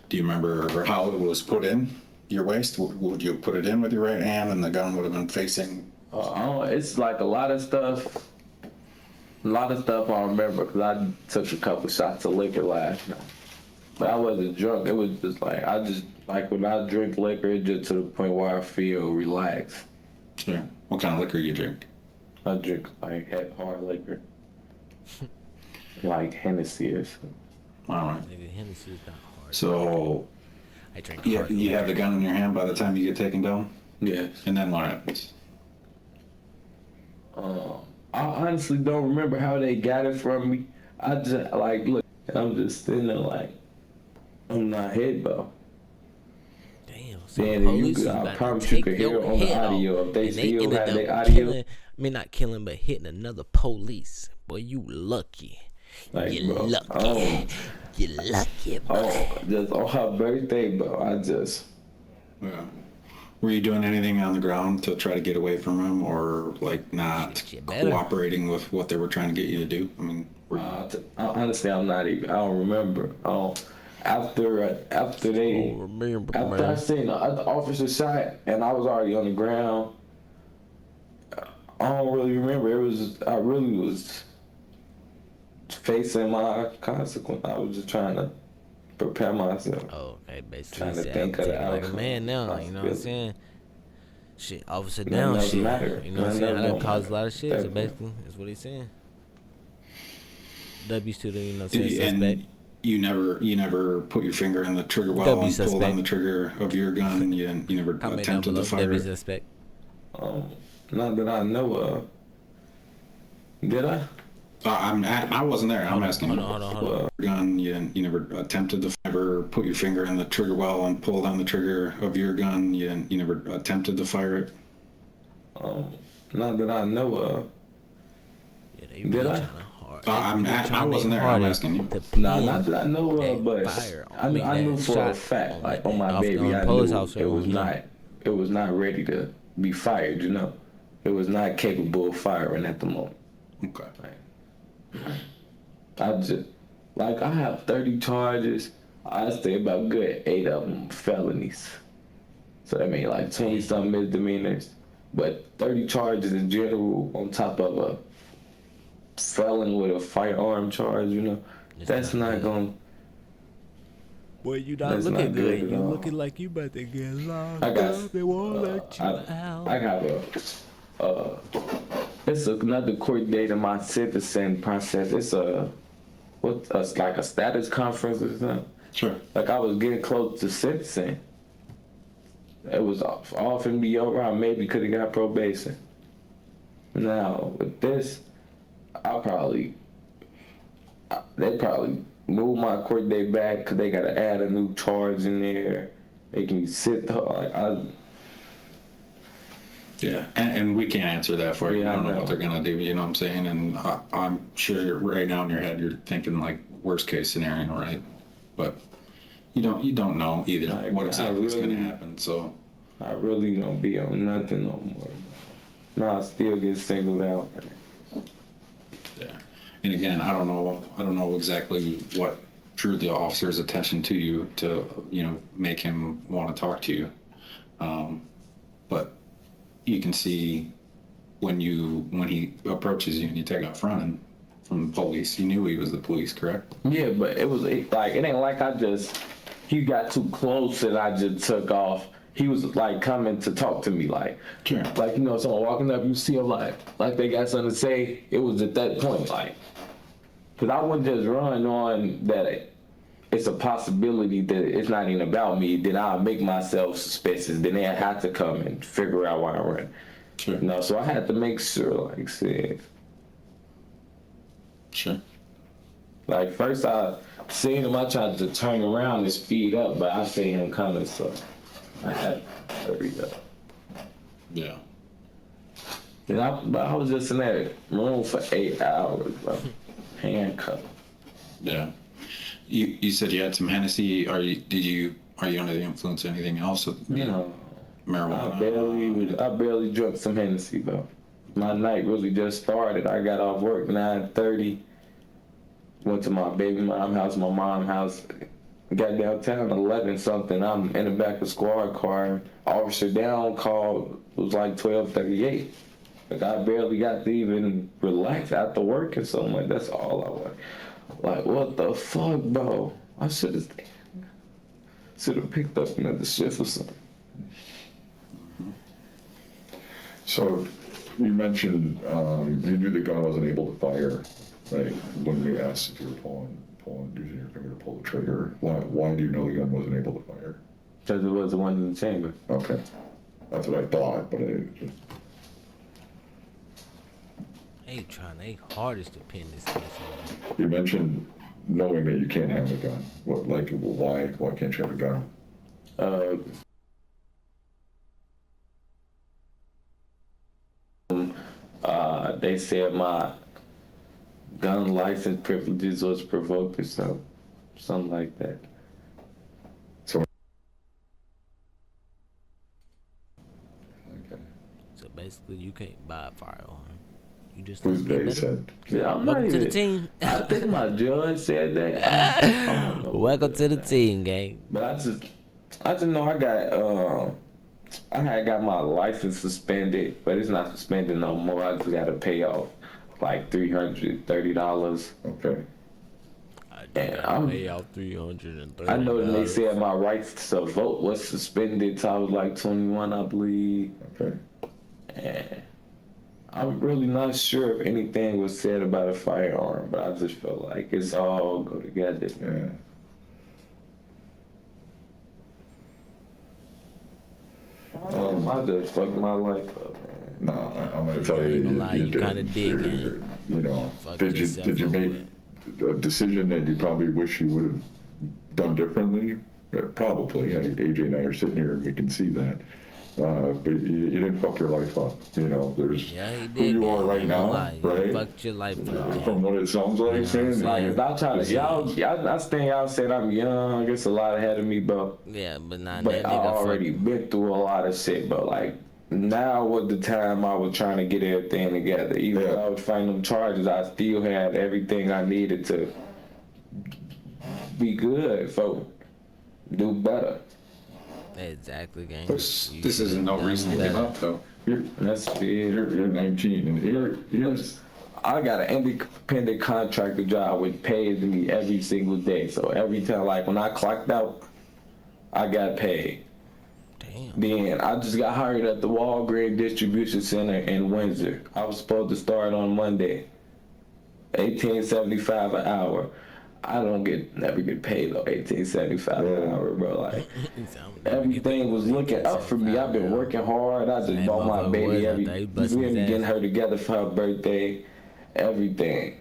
F: Do you remember how it was put in your waist? Would you put it in with your right hand and the gun would have been facing?
E: It's like a lot of stuff. I remember because I took a couple shots of liquor last night. But I wasn't drunk. It was just like when I drink liquor, it's just to the point where I feel relaxed.
F: Sure. What kind of liquor you drink?
E: I drink like hard liquor, like Hennessy or something.
F: All right.
C: Nigga, Hennessy is not hard.
F: So
C: I drink
F: you
C: hard.
F: have the gun in your hand by the time you get taken down?
E: Yes.
F: And then what happens?
E: I honestly don't remember how they got it from me. I just like look, I'm just sitting there like I'm not hit though.
C: Damn, so
E: Then
C: the
E: if you
C: police
E: could,
C: was
E: I
C: about to
E: promise you
C: take
E: could hear
C: your
E: on the
C: head
E: audio
C: off,
E: if they
C: and they
E: still
C: ended
E: had
C: up
E: their audio.
C: killing. I mean, not killing, but hitting another police. Boy, you lucky.
E: Like,
C: You
E: bro,
C: lucky. You lucky, boy.
E: just on her birthday, bro. I just
F: Yeah. Were you doing anything on the ground to try to get away from him, or like not
C: Shit, you better.
F: cooperating with what they were trying to get you to do? I mean,
E: honestly, I'm not even. I don't remember. After they.
C: Remember,
E: After I seen the other officer shot and I was already on the ground, I don't really remember. I really was facing my consequence. I was just trying to prepare myself.
C: Oh, okay, basically,
E: Trying to
C: said,
E: think
C: I'm
E: of the
C: taking like a
E: outcome.
C: man now. You know what I'm
E: Possibility.
C: saying? Shit, officer
E: Nothing
C: down,
E: else
C: shit.
E: matter.
C: You know what I'm
E: Nothing
C: saying?
E: else
C: I done
E: don't
C: caused a
E: matter.
C: lot of shit. So
E: Definitely.
C: basically, that's what he's saying. W's to the, you know what I'm saying, suspect.
F: and you never put your finger in the trigger well
C: W
F: and pulled
C: suspect.
F: on the trigger of your gun. You never
C: Comment down
F: attempted
C: below.
F: to fire
C: W
F: it.
C: suspect.
E: Not that I know of. Did I?
F: I wasn't there. I'm asking you.
C: Hold on.
F: Gun. You never attempted to ever put your finger in the trigger well and pulled on the trigger of your gun. You never attempted to fire it.
E: Not that I know of.
C: Yeah, they
E: Did
C: really
E: I?
C: trying to hard.
F: I wasn't there. I'm asking you.
E: Nah, not that I know of, but I knew for a
C: shot
E: fact, like
C: on
E: on my
C: that-
E: baby,
C: on
E: I
C: police
E: knew
C: officer,
E: it was
C: on him.
E: not. It was not ready to be fired. You know, it was not capable of firing at the moment.
F: Okay.
E: I just like I have 30 charges. I say about good 8 of them felonies. So that means like 20 something misdemeanors, but 30 charges in general on top of a felon with a firearm charge. You know, that's not gonna.
C: Boy, you not
E: That's
C: looking
E: not
C: good.
E: good at
C: You
E: all.
C: looking like you about to get locked
E: I got.
C: up. They won't let you out.
E: I have it's another court date in my citizen process. It's like a status conference or something.
F: Sure.
E: Like I was getting close to sentencing. It was off and be over. I maybe could have got probation. Now with this, they probably move my court date back because they got to add a new charge in there. They can sit
F: Yeah, and we can't answer that for you.
E: Yeah,
F: I don't
E: I
F: know
E: know.
F: what they're gonna do. You know what I'm saying? And I'm sure right now in your head you're thinking like worst case scenario, right? But you don't know either what exactly is gonna happen. So
E: I really don't be on nothing no more. No, I still get singled out.
F: yeah. And again, I don't know exactly what drew the officer's attention to you to make him want to talk to you. But you can see when he approaches you and you take off running from the police, you knew he was the police, correct?
E: Yeah, but it ain't like he got too close and I just took off. He was like coming to talk to me, like,
F: Sure.
E: like someone walking up, you see him like they got something to say. It was at that point, like, cause I wouldn't just run on that. It's a possibility that it's not even about me. Then I'll make myself suspicious. Then they have to come and figure out why I run.
F: Sure.
E: So I had to make sure, like I said.
F: Sure.
E: Like first I seen him, I tried to turn around and speed up, but I seen him coming, so I had to hurry up.
F: Yeah.
E: But I was just in that room for 8 hours, bro. Handcuffed.
F: Yeah. You said you had some Hennessy. Are you under the influence of anything else? Marijuana.
E: I barely drank some Hennessy though. My night really just started. I got off work 9:30. Went to my baby mom's house, my mom's house. Got downtown 11 something. I'm in the back of squad car. Officer down called. It was like 12:38. Like I barely got to even relax after work and something. Like that's all I want. Like what the fuck, bro? I should have picked up another shift or something.
B: So you mentioned you knew the gun wasn't able to fire, right? When we asked if you were using your finger to pull the trigger, why do you know the gun wasn't able to fire?
E: Because it was the one in the chamber.
B: Okay, that's what I thought, but I just...
C: They trying they hardest to pin this case on.
B: You mentioned knowing that you can't have a gun. What, like, why can't you have a gun?
E: They said my gun license privileges was provoked or something like that.
B: So,
C: So basically, you can't buy a firearm. You just
B: who's
C: don't get
B: they
C: better.
B: said?
E: Yeah, I'm
C: Welcome
E: not
C: to the
E: even.
C: team.
E: I think my judge said that. I don't know.
C: Welcome to the team, gang.
E: But I just know I had got my license suspended, but it's not suspended no more. I just got to pay off like $330.
B: Okay.
C: I
E: And
C: gotta pay out $330.
E: I know that they said my rights to vote was suspended till I was like 21, I believe.
B: Okay.
E: And I'm really not sure if anything was said about a firearm, but I just feel like it's all go together.
B: Yeah.
E: I just fucked my life up, man.
B: No, I'm gonna tell you,
C: ain't gonna lie, you
B: did.
C: kinda did, man.
B: You know,
C: Fucked
B: did
C: yourself
B: you
C: up
B: make a decision that you probably wish you would have done differently? Probably. AJ and I are sitting here and we can see that. But you didn't fuck your life up. You know, there's
C: Yeah, he
B: who
C: did.
B: you are
C: man.
B: right
C: Ain't gonna
B: now,
C: lie. You
B: right?
C: fucked your life up.
B: From what it sounds like, man.
E: Like, if I try to, I think y'all said I'm young, it's a lot ahead of me, bro.
C: Yeah, but nah,
E: But
C: that
E: I
C: nigga
E: already been through a lot of shit, but like, now was the time I was trying to get everything together. Even though I was fighting them charges, I still had everything I needed to be good, for do better.
C: Exactly, gang.
F: This isn't no reason to give up, though.
E: That's it.
B: You're 19, and here's
E: I got an independent contractor job which pays me every single day. So every time, like when I clocked out, I got paid.
C: Damn.
E: Then I just got hired at the Walgreens distribution center in Windsor. I was supposed to start on Monday, $18.75 an hour. I never get paid though, $18.75 an hour, bro. Like everything was looking up for me. I've been working hard. I just bought my baby getting her together for her birthday, everything.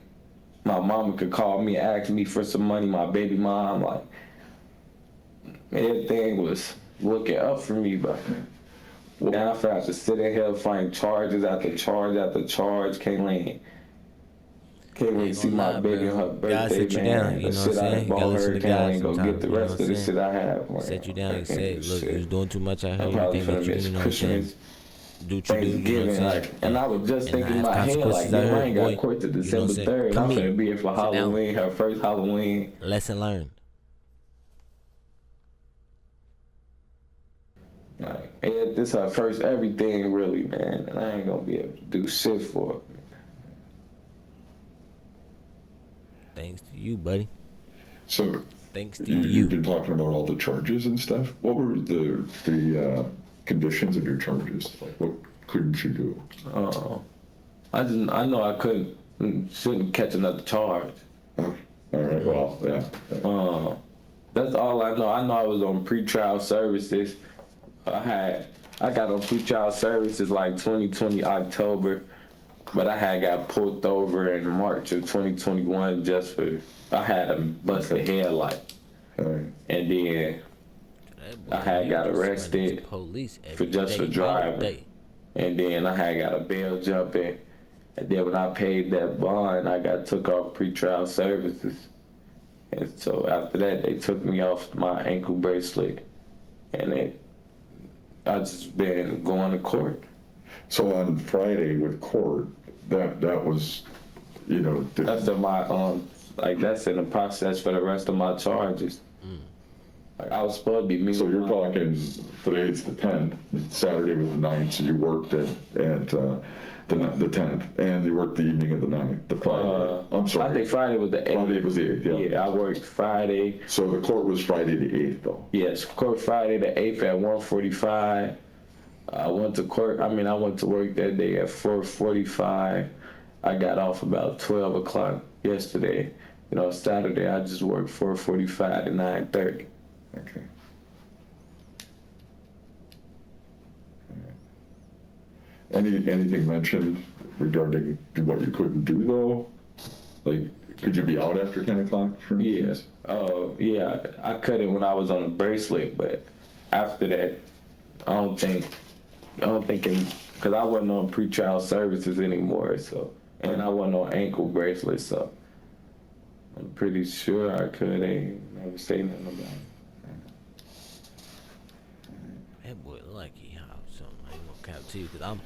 E: My mama could call me, ask me for some money. My baby mom, like everything was looking up for me, but now I have to sit in here find charges after charge after charge. Can't wait to see my baby on her birthday,
C: sit you
E: man.
C: down, you know
E: The
C: what I'm
E: shit I
C: saying?
E: done
C: You
E: bought
C: gotta
E: her,
C: listen to
E: can't
C: God
E: ain't go
C: sometimes,
E: get the
C: you know
E: rest
C: what
E: of the
C: I'm
E: shit I have. Man.
C: Set you down and
E: I
C: say,
E: can't do
C: look,
E: shit.
C: you was doing too much out here.
E: I'm
C: You
E: probably
C: think that
E: finna
C: you,
E: miss
C: you know what I'm saying?
E: Christmas,
C: Do what you do, you know what I'm
E: Thanksgiving,
C: saying?
E: like, and I was just
C: And
E: thinking in
C: now
E: my
C: it's
E: head, like,
C: consequences out
E: damn, I
C: here,
E: ain't
C: boy.
E: got court to
C: You know what
E: December
C: I'm saying?
E: 3rd.
C: Come
E: I'm
C: here.
E: finna be here for
C: Sit down.
E: Halloween, her first Halloween.
C: Lesson learned.
E: Like, yeah, this her first everything, really, man, and I ain't gonna be able to do shit for her.
C: Thanks to you, buddy.
B: so.
C: Thanks to
B: You've
C: you.
B: been talking about all the charges and stuff. What were the conditions of your charges? Like, what couldn't you do?
E: I know I shouldn't catch another charge.
B: Oh, all right. Well, yeah.
E: That's all I know. I know I was on pretrial services. I got on pretrial services like 2020 October, but I had got pulled over in March of 2021 just for I had a busted headlight,
B: All right.
E: and then I had got arrested for driving, and then I had got a bail jumping, and then when I paid that bond, I got took off pretrial services, and so after that they took me off my ankle bracelet, and I just been going to court.
B: So on Friday with court, that was, you know,
E: After my that's in the process for the rest of my charges. Like I was supposed to be meeting.
B: So you're talking today's the 10th, Saturday was the 9th, so you worked at the 10th, and you worked the evening of the 9th, the Friday. I'm sorry.
E: I think Friday was the 8th.
B: Friday was the 8th, yeah.
E: Yeah, I worked Friday.
B: So the court was Friday the 8th, though.
E: Yes, court Friday the 8th at 1:45. I went to work that day at 4:45. I got off about 12 o'clock yesterday. You know, Saturday I just worked 4:45 to 9:30.
B: Okay. Anything mentioned regarding what you couldn't do though? Like, could you be out after 10 o'clock? For instance?
E: Yeah, I cut it when I was on a bracelet, but after that, I don't think, because I wasn't on pretrial services anymore, so, and I wasn't on ankle bracelets, so I'm pretty sure I could. Ain't never say nothing about it.
C: That boy look like he hot something. I ain't gonna count to you because I'm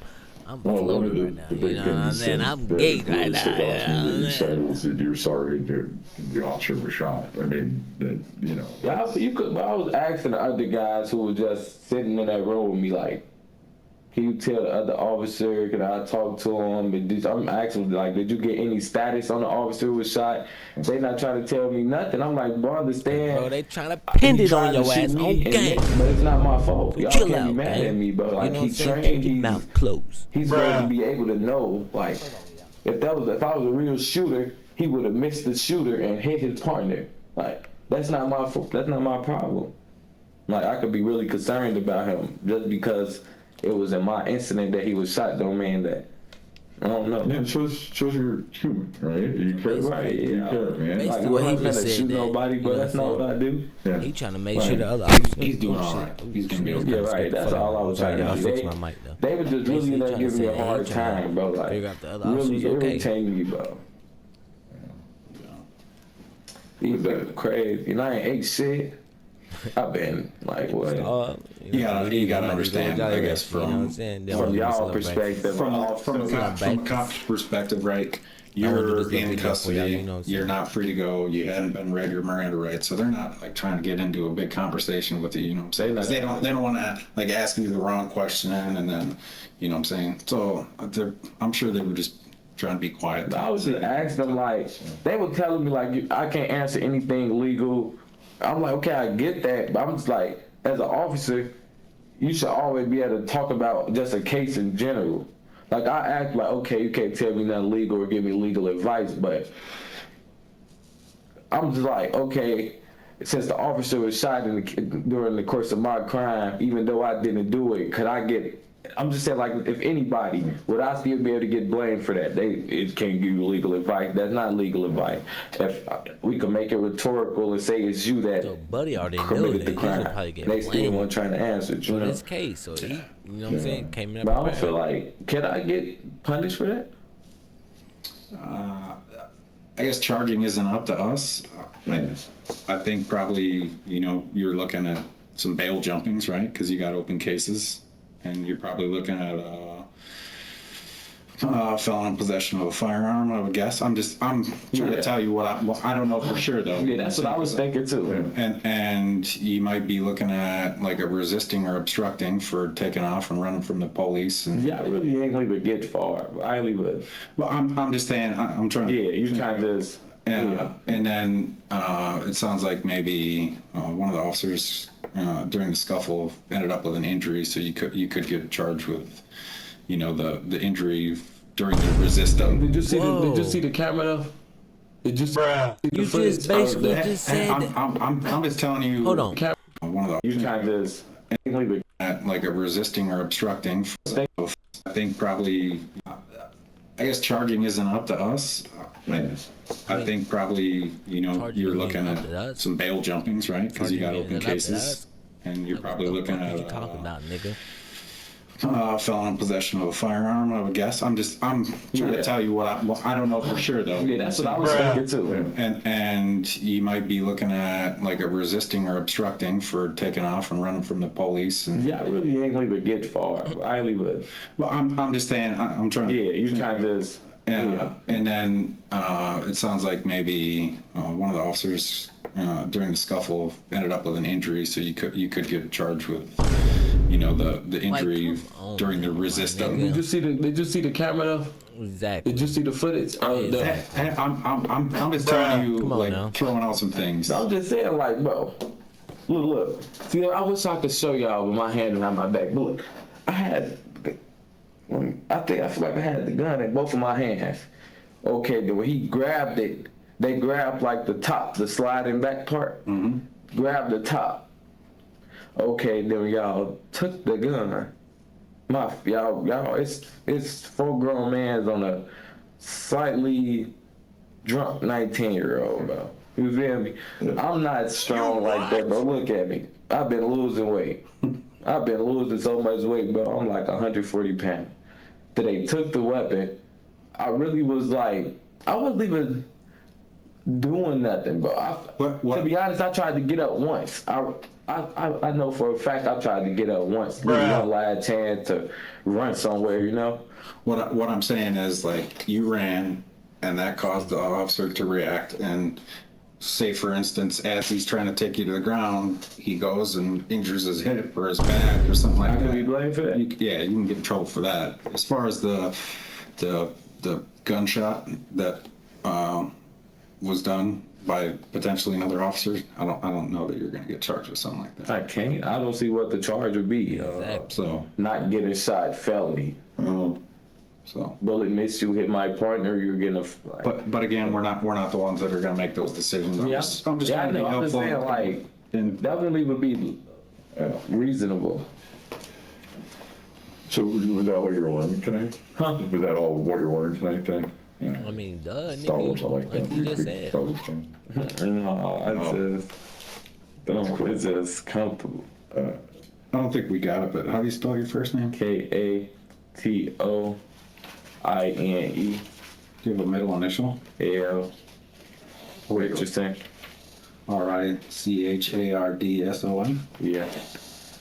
B: Well, one of
C: floating right now.
B: the
C: You
B: big
C: know what I'm
B: things
C: saying?
B: that
C: I'm gay right now.
B: said
C: You
B: after
C: know what
B: you
C: I'm
B: said
C: saying?
B: was that you're sorry that the officer was shot. I mean, that, you know.
E: Yeah, you could. I was asking the other guys who were just sitting in that room with me, like, can you tell the other officer? Can I talk to him? And I'm asking, like, did you get any status on the officer who was shot? They not trying to tell me nothing. I'm like, bro, understand?
C: Bro, they trying to pin
E: He
C: it on
E: tried to
C: your
E: shoot
C: ass
E: me
C: on
E: and
C: game.
E: but it's not my fault. Y'all
C: Chill
E: can't
C: out,
E: be mad
C: man.
E: at me, bro.
C: You
E: Like,
C: know what I'm
E: he's
C: saying?
E: trained.
C: Keep your mouth closed.
E: He's supposed to be able to know, like, if I was a real shooter, he would have missed the shooter and hit his partner. Like, that's not my fault. That's not my problem. Like, I could be really concerned about him just because it was in my incident that he was shot. Don't mean that. I don't know.
B: Yeah, it shows you're human, right? You care,
E: Right,
B: you
E: yeah.
B: care, man.
C: Basically,
E: Like,
C: what
E: I'm
C: he
E: not
C: just
E: gonna
C: said
E: shoot
C: that,
E: nobody,
C: you
E: but
C: know
E: that's
C: what
E: not
C: I'm
E: what I do.
B: Yeah.
C: He trying to make
E: Right.
C: sure the other officer.
F: He's doing all right. He's gonna be okay.
E: Yeah, right. That's all I was trying to
C: I
E: do.
C: fixed my mic though.
E: They were just really
C: Basically,
E: in there
C: trying to
E: giving me
C: say
E: a
C: that he
E: hard
C: trying to
E: time, bro. Like,
C: figure out the other
E: really
C: officers okay.
E: irritating me, bro. These been crazy. And I ain't ate shit. I've been like, what?
F: You gotta understand, I guess, from
E: y'all perspective,
F: from a cop's perspective, right? You're in custody. You're not free to go. You hadn't been read your Miranda rights, so they're not like trying to get into a big conversation with you. You know what I'm saying? 'Cause they don't want to like ask you the wrong question and then, you know what I'm saying? So I'm sure they were just trying to be quiet.
E: I was just asking them, like, they were telling me like, I can't answer anything legal. I'm like, okay, I get that, but I'm just like, as an officer, you should always be able to talk about just a case in general. Like, I act like, okay, you can't tell me nothing legal or give me legal advice, but I'm just like, okay, since the officer was shot during the course of my crime, even though I didn't do it, could I get, I'm just saying, like, if anybody, would I still be able to get blamed for that? It can't give you legal advice. That's not legal advice. If we could make it rhetorical and say it's you that
C: So Buddy already knew
E: committed
C: that
E: the
C: he
E: crime,
C: should probably get
E: they still
C: blamed
E: weren't trying to answer it, you
C: for
E: know?
C: this case. So he, you know what I'm saying, came in.
E: But I don't feel like, can I get punished for that?
F: I guess charging isn't up to us. I think probably, you're looking at some bail jumpings, right? Because you got open cases, and you're probably looking at felon in possession of a firearm, I would guess. I'm trying to tell you what I don't know for sure though.
E: Yeah, that's what I was thinking too.
F: And you might be looking at like a resisting or obstructing for taking off and running from the police. And
E: Yeah, I really ain't gonna even get far. I ain't even.
F: well, I'm just saying I'm trying.
E: Yeah, you kind of just.
F: And then it sounds like maybe one of the officers during the scuffle ended up with an injury, so you could get charged with, the injury during the resistance.
E: Did you see the camera though? Did you see the
C: You
E: footage?
C: just basically just said that.
F: I'm just telling you.
C: Hold on.
F: One of the
E: You kind of just.
F: at like a resisting or obstructing. So I think probably, I guess charging isn't up to us. I think probably, you're looking at some bail jumpings, right? Because you got open cases, and you're probably looking at
C: What you talking about, nigga?
F: felon in possession of a firearm, I would guess. I'm trying to tell you what I don't know for sure though.
E: Yeah, that's what I was thinking too.
F: And you might be looking at like a resisting or obstructing for taking off and running from the police. And
E: Yeah, I really ain't gonna even get far. I ain't even.
F: well, I'm just saying I'm trying.
E: Yeah, you kind of just.
F: And then it sounds like maybe one of the officers during the scuffle ended up with an injury, so you could get charged with, the injury
C: come on,
F: during the
C: man,
F: resistance.
E: Did you see the camera though?
C: Exactly.
E: Did you see the footage?
F: I'm just telling you,
C: Come on
F: like
C: now.
F: throwing out some things.
E: I'm just saying, like, bro. Look. See, I wish I could show y'all with my hand behind my back. But look, I feel like I had the gun in both of my hands. Okay, then when he grabbed it, they grabbed like the top, the sliding back part. Grabbed the top. Okay, then y'all took the gun Y'all, it's 4 grown mans on a slightly drunk 19-year-old, bro. You feel me? I'm not strong like that, bro. Look at me. I've been losing weight. I've been losing so much weight, bro. I'm like 140 pounds. Then they took the weapon. I really was like, I wasn't even doing nothing, bro. To be honest, I tried to get up once. I know for a fact I tried to get up once. Give me one last chance to run somewhere, you know?
F: What I'm saying is, like, you ran, and that caused the officer to react, and say, for instance, as he's trying to take you to the ground, he goes and injures his hip or his back or something like that.
E: I can be blamed for that?
F: You can get in trouble for that. As far as the gunshot that was done by potentially another officer, I don't know that you're going to get charged with something like that.
E: I can't. I don't see what the charge would be.
F: So,
E: Not getting shot, felony.
F: so.
E: Bullet missed you, hit my partner, you're gonna.
F: But again, we're not the ones that are going to make those decisions. I'm just
E: I
F: trying to be
E: know. I'm just
F: helpful.
E: saying, like,
F: And
E: that wouldn't even be reasonable.
B: So was that what you were wearing tonight?
E: Huh?
B: Was that all what you're wearing tonight then? Yeah.
C: I mean, duh.
B: Star Wars, I like that.
C: Like you just said.
B: Star Wars fan.
E: No, it's just comfortable.
F: I don't think we got it, but how do you spell your first name?
E: KATOINE.
F: Do you have a middle initial?
E: L. What you saying?
F: RICHARDSON?
E: Yeah.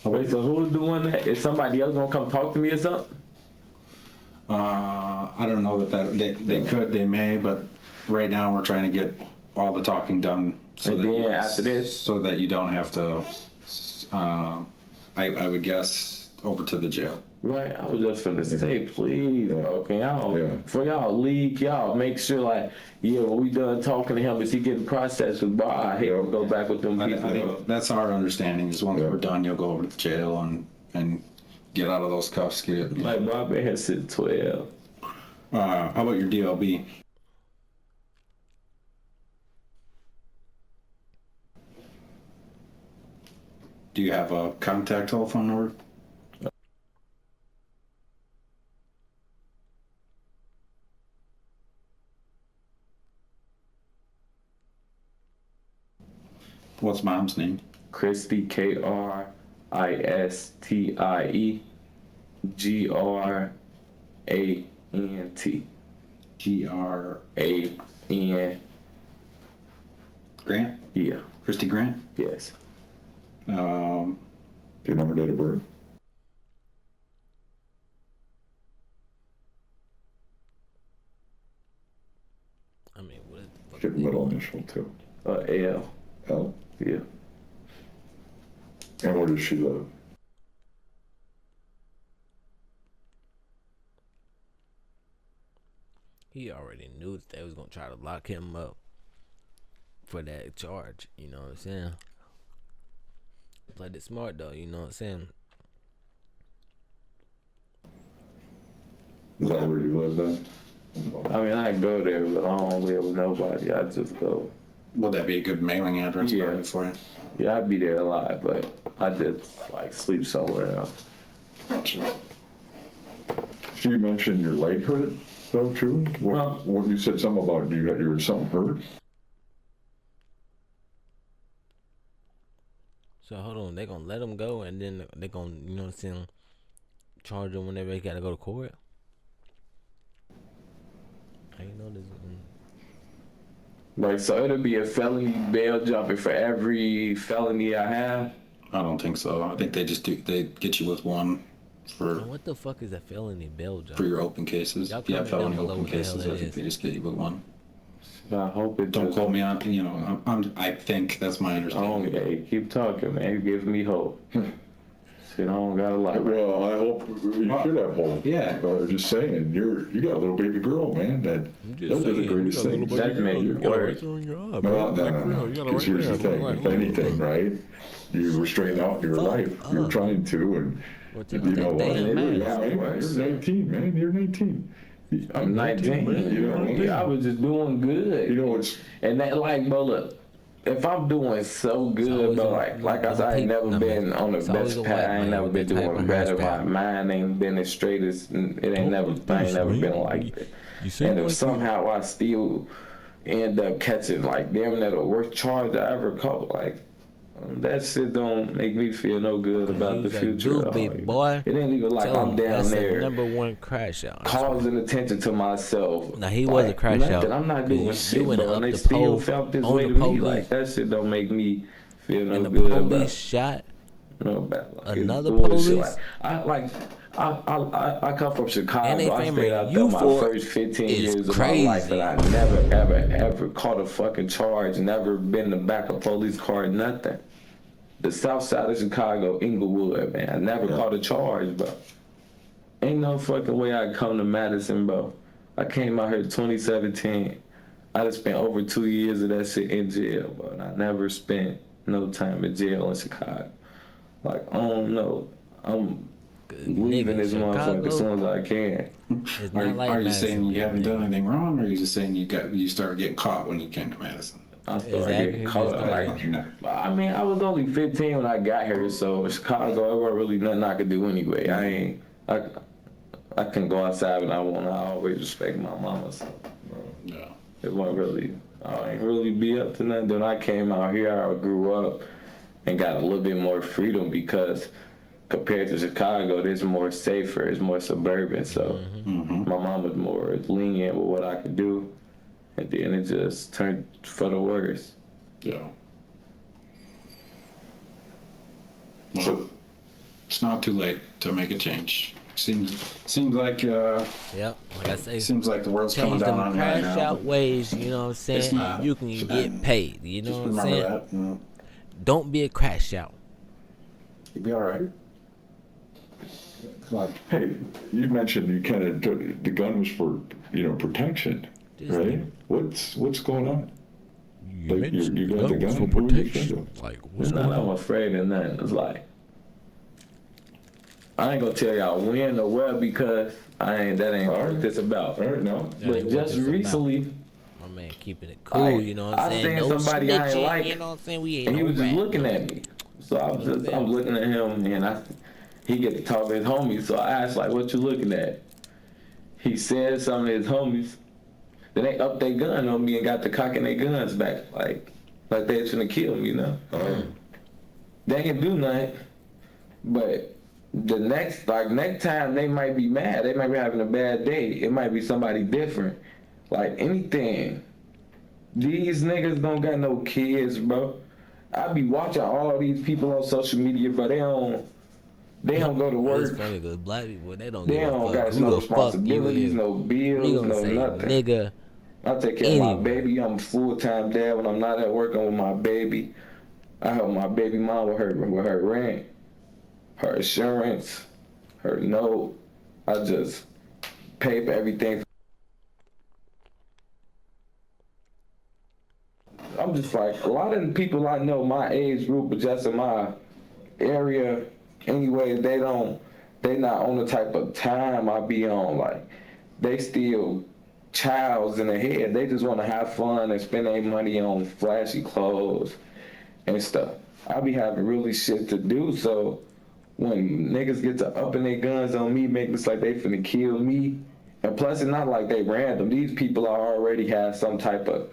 E: Wait, so who's doing that? Is somebody else gonna come talk to me or something?
F: I don't know that they may, but right now we're trying to get all the talking done. So
E: And then after this?
F: so that you don't have to, I would guess, over to the jail.
E: Right, I was just gonna say, please, okay, for y'all leak, y'all make sure, like, when we done talking to him, is he getting processed with bar? I hate to go back with them
F: I
E: people.
F: think that's our understanding. Is once we're done, you'll go over to the jail and get out of those cuffs.
E: Like, Bob has said 12.
F: How about your DLB? Do you have a contact telephone number? What's mom's name?
E: Christie, KRISTIE, GRANT. GRAN.
F: Grant?
E: Yeah,
F: Christy Grant?
E: yes.
B: Do you know her date of birth?
C: I mean, what the fuck?
B: Get middle initial too.
E: L.
B: L.
E: Yeah.
B: And where does she live?
C: He already knew that they was gonna try to lock him up for that charge. You know what I'm saying? Played it smart though. You know what I'm saying?
B: Is that where you live then?
E: I mean, I go there, but I don't live with nobody. I just go.
F: Would that be a good mailing address
E: Yeah.
F: for you?
E: Yeah, I'd be there a lot, but I just, like, sleep somewhere else.
B: So you mentioned your leg hurt though too? What you said something about you got your something hurt?
C: So hold on, they gonna let him go, and then they gonna, you know what I'm saying, charge him whenever they gotta go to court. I didn't know this.
E: Like, so it'll be a felony bail jumping for every felony I have?
F: I don't think so. I think they get you with one for
C: What the fuck is a felony bail job?
F: your open cases.
C: Y'all
F: If you have
C: comment down
F: felony
C: below
F: open
C: what the hell
F: cases,
C: that
F: I think
C: is.
F: they just get you with one.
E: I hope it
F: Don't
E: just-
F: quote me on, I think that's my
E: I
F: understanding.
E: don't, hey, keep talking, man. It gives me hope. Shit, I don't got a lot.
B: Well, I hope you should have hope.
F: Yeah.
B: Just saying, you got a little baby girl, man. Those are the greatest things.
E: That made you work.
B: No, because here's the thing, if anything, right? You were straightened out in your life. You're trying to, and you know what?
C: Damn, man.
B: You're 19, man. You're 19.
E: I'm 19.
B: man. You know what I mean?
E: I was just doing good.
B: You know, it's
E: And that, like, bro, look, if I'm doing so good, bro, like I said, I ain't never been on the best path. I ain't never been doing better. My mind ain't been as straight as it ain't never. I ain't never been like that. And if somehow I still end up catching like damn near the worst charge I ever caught, like that shit don't make me feel no good about the future.
C: Boy.
E: It ain't even like I'm down there
C: number one crash out.
E: Causing attention to myself.
C: Now he was a crash out.
E: I'm not doing shit, bro. And they still felt this way to me. Like that shit don't make me feel no good about.
C: Police shot another
E: police. I come from Chicago. I stayed out there my first 15 years of my life, and I never ever caught a fucking charge. Never been in the back of a police car. Nothing. The south side of Chicago, Inglewood, man. I never caught a charge, bro. Ain't no fucking way I come to Madison, bro. I came out here 2017. I just spent over 2 years of that shit in jail, bro. And I never spent no time in jail in Chicago. Like, I don't know. I'm leaving this motherfucker as soon as I can.
F: Are you saying you haven't done anything wrong, or are you just saying you started getting caught when you came to Madison?
E: I started getting caught. I mean, I was only 15 when I got here, so Chicago, there wasn't really nothing I could do anyway. I can go outside when I want. I always respect my mama, so it wasn't really. I ain't really be up to nothing. When I came out here, I grew up and got a little bit more freedom because compared to Chicago, it's more safer, it's more suburban. So my mom was more lenient with what I could do. And then it just turned for the worse.
F: Yeah. Well, it's not too late to make a change. Seems like
C: like I say,
F: seems like the world's coming down on you right now.
C: Crash out ways, you know what I'm saying? You can get paid, you know what I'm saying?
F: That.
C: Don't be a crash out.
F: You'll be all right.
B: Hey, you mentioned you kind of the gun was for protection, right? What's going on? You got the gun
C: for protection. Like what's going on?
E: I'm afraid of nothing. It's like I ain't gonna tell y'all when or where because that ain't what this about.
B: All right, no.
E: But just recently,
C: my man keeping it cool, you know what I'm saying?
E: I seen somebody I ain't like,
C: you know what I'm saying? We ain't
E: and he was just looking at me. So I'm looking at him, and he get to talk to his homies. So I asked like, "What you looking at?" He said something to his homies. Then they up their gun on me and got to cocking their guns back, like they was gonna kill me, you know. They ain't do nothing, but the next time they might be mad. They might be having a bad day. It might be somebody different. Like anything. These niggas don't got no kids, bro. I be watching all these people on social media, but they don't go to work.
C: It's funny because black people, they don't
E: got no responsibilities, no bills, no nothing.
C: Nigga,
E: I take care of my baby. I'm a full-time dad. When I'm not at work, I'm with my baby. I help my baby mom with her rent, her insurance, her note. I just pay for everything. I'm just like, a lot of the people I know my age group, but just in my area anyway, they not on the type of time I be on. Like, they still childs in the head. They just want to have fun and spend their money on flashy clothes and stuff. I be having really shit to do, so when niggas get to upping their guns on me, making it like they finna kill me, and plus it's not like they random. These people already have some type of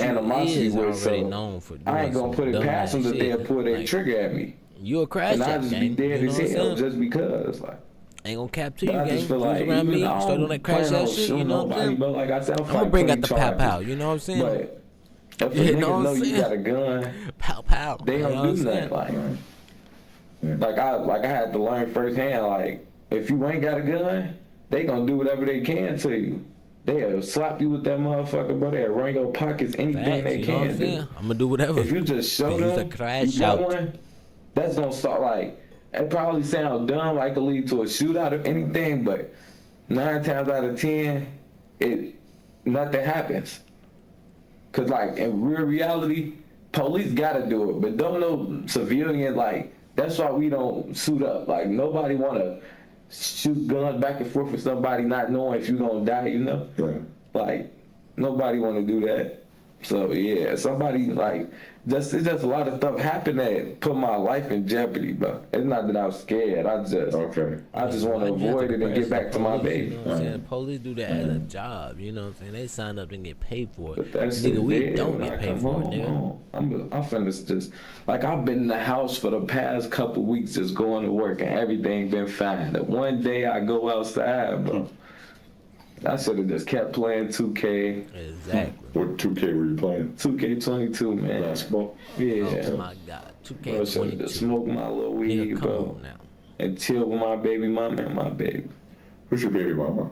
E: animosity with, so
C: known for
E: I ain't gonna put it past them that they'll pull their trigger at me.
C: You a crash out,
E: and I just be dead as hell just because, like.
C: Ain't gonna cap to you,
E: I just feel like
C: around me, straight on that crash out shit, you know what I'm saying?
E: But like I said, I'm
C: gonna bring out the pow, you know what I'm saying?
E: But if a nigga know you got a gun,
C: pow,
E: they don't do nothing. Like I had to learn firsthand, like, if you ain't got a gun, they gonna do whatever they can to you. They'll slap you with that motherfucker, bro. They'll run your pockets, anything they can do.
C: I'm gonna do whatever.
E: If you just show them you got one, that's gonna start, like, it probably sounds dumb, like it lead to a shootout or anything, but 9 times out of 10, nothing happens. Cause like in real reality, police gotta do it, but don't no civilian, like, that's why we don't suit up. Like, nobody wanna shoot guns back and forth with somebody not knowing if you gonna die, you know?
B: Right.
E: Like, nobody wanna do that. So yeah, somebody like it's just a lot of stuff happened that put my life in jeopardy, bro. It's not that I was scared. I just want to avoid it and get back to my baby.
C: You know what I'm saying? The police do that as a job. You know what I'm saying? They sign up and get paid for it.
E: But that
C: Nigga,
E: shit
C: we
E: dead
C: don't
E: when
C: get
E: I
C: paid
E: come
C: for it,
E: home.
C: nigga.
E: I'm finna just like I've been in the house for the past couple weeks just going to work and everything been fine. The one day I go outside, bro. I should have just kept playing 2K.
C: Exactly.
B: What 2K were you playing?
E: 2K22, man.
B: Basketball?
E: Yeah.
C: Oh my God.
E: Bro, I should have
C: 2K22.
E: just smoked my little weed,
C: Nigga, come
E: bro.
C: on now.
E: And chill with my baby mama and my baby.
B: Who's your baby mama?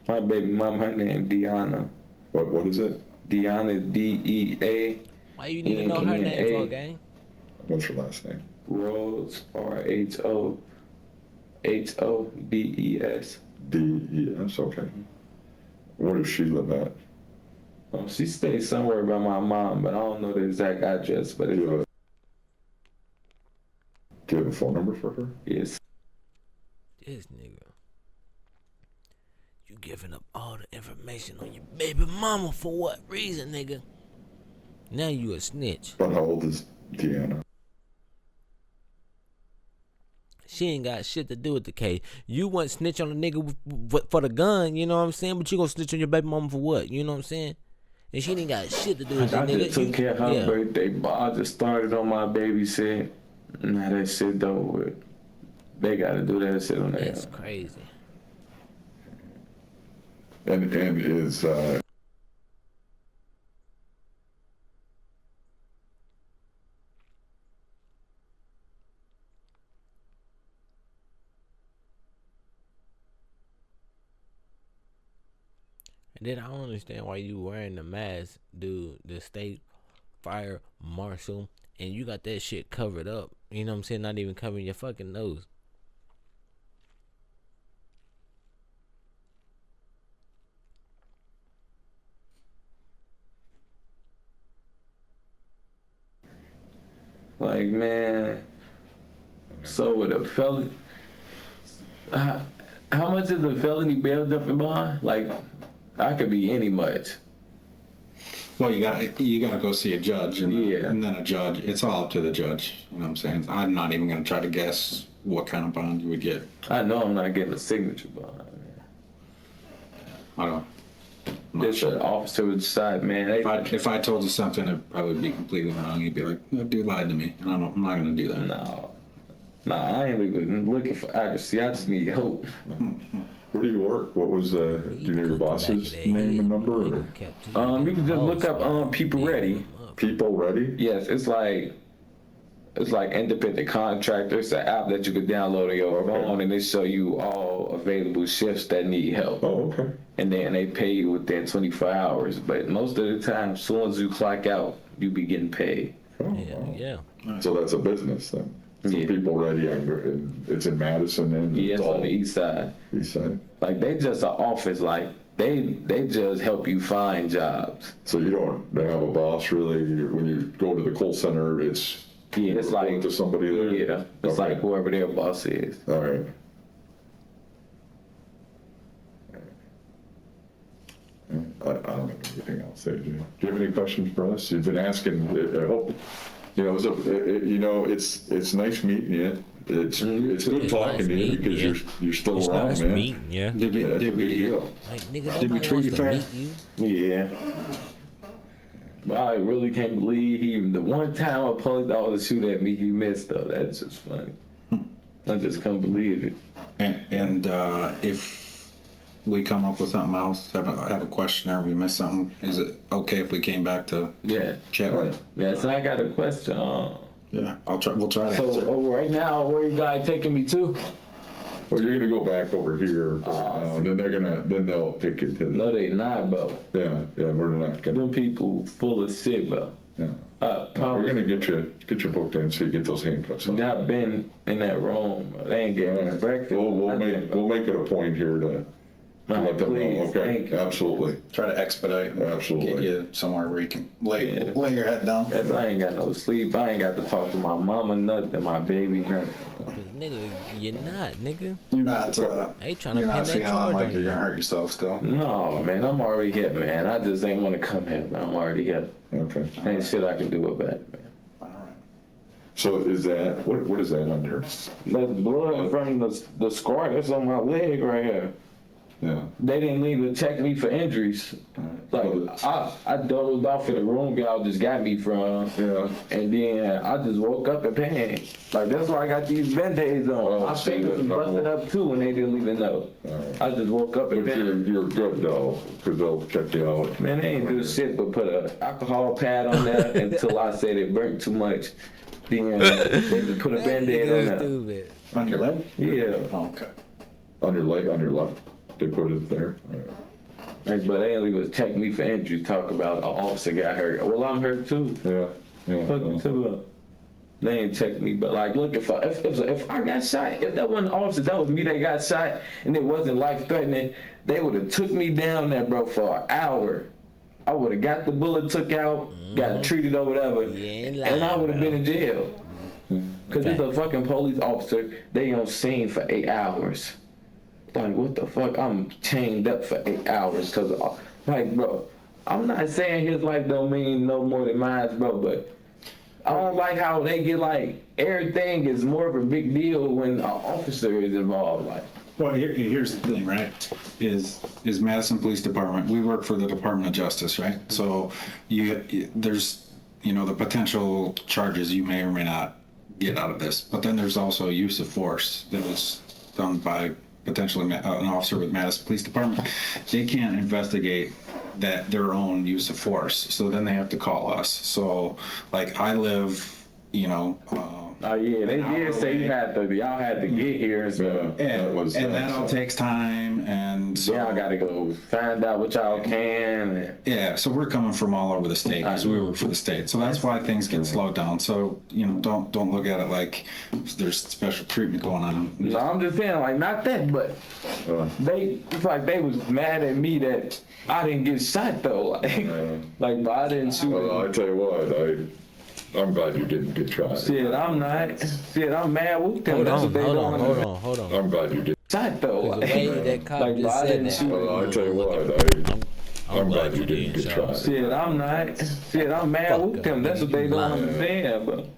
E: My baby mama, her name Deanna.
B: What is it?
E: Deanna, D-E-A.
C: Why you need to know her name for, gang?
B: What's her last name?
E: Rhodes, R-H-O-H-O-D-E-S.
B: D-E-S, okay. Where does she live at?
E: She stays somewhere by my mom, but I don't know the exact address. But
B: Do you have a phone number for her?
E: yes.
C: This nigga. You giving up all the information on your baby mama for what reason, nigga? Now you a snitch.
B: But how old is Deanna?
C: She ain't got shit to do with the case. You want snitch on a nigga for the gun, you know what I'm saying? But you gonna snitch on your baby mama for what? You know what I'm saying? And she ain't got shit to do with that
E: I
C: nigga.
E: just took care of her birthday, but I just started on my baby shit. Now that shit over with. They gotta do that shit on their
C: That's
E: own.
C: crazy.
B: And is
C: And then I don't understand why you wearing the mask, dude, the state fire marshal, and you got that shit covered up. You know what I'm saying? Not even covering your fucking nose.
E: Like, man. So with a felony, how much is a felony bail jumping bond? Like, I could be any much.
F: Well, you gotta go see a judge, and,
E: Yeah.
F: and then a judge. It's all up to the judge. You know what I'm saying? I'm not even gonna try to guess what kind of bond you would get.
E: I know I'm not getting a signature bond.
F: I don't. I'm not
E: Just an officer would decide, man.
F: If I told you something, it'd probably be completely wrong. You'd be like, "That dude lied to me," and I'm not gonna do that.
E: No, I ain't even looking for accuracy. I just need hope.
B: where do you work? What was do you know your boss's name and number? Or?
E: You can just look up People Ready.
B: People Ready?
E: Yes, it's like independent contractor. It's an app that you can download on your phone, and they show you all available shifts that need help.
B: Oh, okay.
E: And then they pay you within 24 hours. But most of the time, as soon as you clock out, you be getting paid.
B: Oh,
C: Yeah,
B: wow.
C: yeah.
B: So that's a business then. So
E: Yeah.
B: People Ready, it's in Madison and
E: Yes,
B: it's
E: on
B: all
E: the east side.
B: east side.
E: Like they just an office. Like they just help you find jobs.
B: So they have a boss really. When you go to the call center, it's
E: It's like
B: to somebody there.
E: Yeah, it's
B: Okay.
E: like whoever their boss is.
B: All right. I don't have anything else to say. Do you have any questions for us? You've been asking. I hope it's nice meeting you. It's good
C: It's
B: talking
C: nice
B: to you
C: meeting
B: because
C: you.
B: you're still
C: It's
B: around,
C: nice
B: man.
C: meeting, yeah.
F: Did we?
B: Yeah, that's
F: Did
B: a big
F: we?
B: deal.
C: Like, nigga,
F: Did we
C: nobody
F: treat
C: wants
F: you
C: to
F: fair?
C: meet you.
E: Yeah. But I really can't believe the one time a police officer shoot at me, he missed though. That's just funny. I just can't believe it.
F: And if we come up with something else, have a question or we miss something, is it okay if we came back to
E: Yeah.
F: chat with it?
E: Yeah, so I got a question.
F: Yeah, we'll try to answer.
E: So right now, where you guys taking me to?
B: Well, you're gonna go back over here, and then they'll pick it to the.
E: No, they not, bro.
B: Yeah, we're not gonna.
E: Them people full of shit, bro.
B: Yeah. We're gonna get you booked in so you get those handcuffs on.
E: Not been in that room. They ain't getting me breakfast.
B: We'll make it a point here to
E: All right,
B: Let them know,
E: please,
B: okay,
E: thank you.
B: absolutely.
F: Try to expedite and
B: Absolutely.
F: get you somewhere where you can lay your head down.
E: Cause I ain't got no sleep. I ain't got to talk to my mama nothing, my baby nothing.
C: Nigga, you're not, nigga.
F: You're not,
C: They tryna
F: you're
C: pin
F: not
C: that
F: feeling
C: charge
F: like
C: on
F: you're
C: you.
F: gonna hurt yourself still.
E: No, man, I'm already hit, man. I just ain't want to come here, man. I'm already hit.
B: Okay.
E: Ain't shit I can do about it, man.
F: All right.
B: So is that, what is that under?
E: That's blood from the scar that's on my leg right here.
B: Yeah.
E: They didn't even check me for injuries. Like, I dozed off in the room y'all just got me from.
B: Yeah.
E: And then I just woke up in pain. Like, that's why I got these band-aids on. I fingers was busted up too and they didn't even know. I just woke up in
B: But
E: pain.
B: you're good though, because they'll check you out.
E: Man, they ain't do shit but put a alcohol pad on there until I said it burnt too much. Then they just put a band-aid on there.
C: Stupid.
F: On your leg?
E: Yeah.
F: Oh, okay.
B: On your leg, on your left, they put it there.
E: But they ain't even check me for injuries. Talk about an officer got hurt. Well, I'm hurt too.
B: Yeah.
E: Fuck you too. They ain't check me, but like, look, if I got shot, if that wasn't officer, that was me that got shot, and it wasn't life threatening, they would have took me down there, bro, for an hour. I would have got the bullet took out, got treated or whatever,
C: ain't
E: and I
C: lying,
E: would have
C: bro.
E: been in jail. Cause it's a fucking police officer. They on scene for 8 hours. Like, what the fuck? I'm chained up for 8 hours. Cause, like, bro, I'm not saying his life don't mean no more than mine, bro, but I don't like how they get like everything is more of a big deal when an officer is involved. Like,
F: Well, here's the thing, right? Is Madison Police Department? We work for the Department of Justice, right? So there's the potential charges you may or may not get out of this, but then there's also use of force that was done by potentially an officer with Madison Police Department. They can't investigate their own use of force, so then they have to call us. So, like, I live,
E: oh yeah, they did say y'all had to get here and stuff.
F: and that all takes time, and so
E: Y'all gotta go find out what y'all can.
F: yeah, so we're coming from all over the state because we work for the state, so that's why things get slowed down. So don't look at it like there's special treatment going on.
E: No, I'm just saying, like, not that, but it's like they was mad at me that I didn't get shot though. Like, but I didn't shoot.
B: Well, I tell you what, I'm glad you didn't get shot.
E: Shit, I'm not. Shit, I'm mad with them. That's what they doing.
C: Hold on.
B: I'm glad you did.
E: Shot though.
C: The way that cop
E: Like,
C: just
E: I
C: said
E: didn't
C: that.
E: shoot.
B: Well, I tell you what, I'm glad you didn't get shot.
E: Shit, I'm not. Shit, I'm mad with them. That's what they don't understand, bro.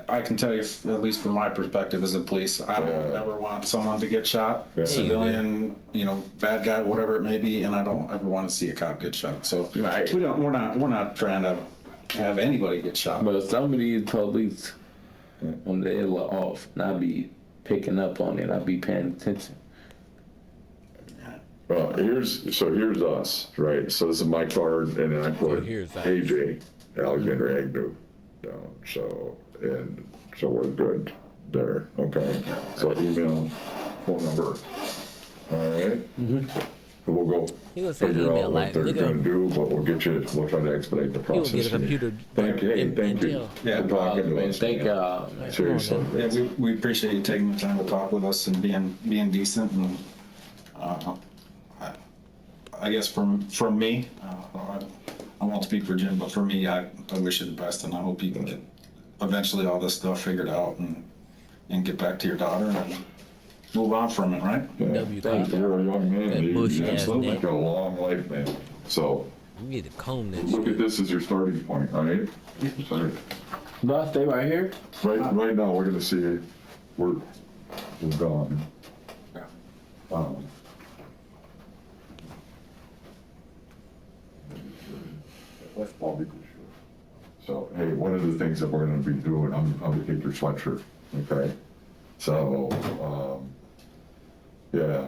F: I can tell you, at least from my perspective as a police, I don't ever want someone to get shot,
B: Yeah.
F: civilian, bad guy, whatever it may be, and I don't ever want to see a cop get shot. So
E: Right.
F: we're not trying to have anybody get shot.
E: But some of these police, when they were off, and I be picking up on it, I be paying attention.
B: Well, here's us, right? So this is my card, and then I put
C: here's us.
B: AJ, Alexander Agnew, down. So we're good there, okay? So email, phone number, all right? Mm-hmm. We'll go
C: He was saying
B: figure
C: email
B: out
C: like,
B: what they're
C: look
B: gonna
C: at
B: do, but we'll try to expedite the
C: he will
B: process.
C: get a computer.
B: Thank you,
C: in
B: thank you
C: jail.
F: Yeah.
B: for talking to
E: Man,
B: us.
E: thank y'all.
B: Seriously.
F: Yeah, we appreciate you taking the time to talk with us and being decent, and I guess from me, I won't speak for Jim, but for me, I wish you the best, and I hope you can get eventually all this stuff figured out and get back to your daughter and move on from it, right?
B: Yeah.
C: W
B: Thank you. You're a young man.
C: That
B: You
C: bushy ass
B: absolutely
C: neck.
B: got a long life, man. So
C: You need to comb that
B: look at
C: shit.
B: this as your starting point, all right? So,
E: Do I stay right here?
B: right now, we're gonna see we're gone.
F: Yeah.
B: That's probably good. So, hey, one of the things that we're gonna be doing, I'm gonna take your sweatshirt, okay? So, yeah,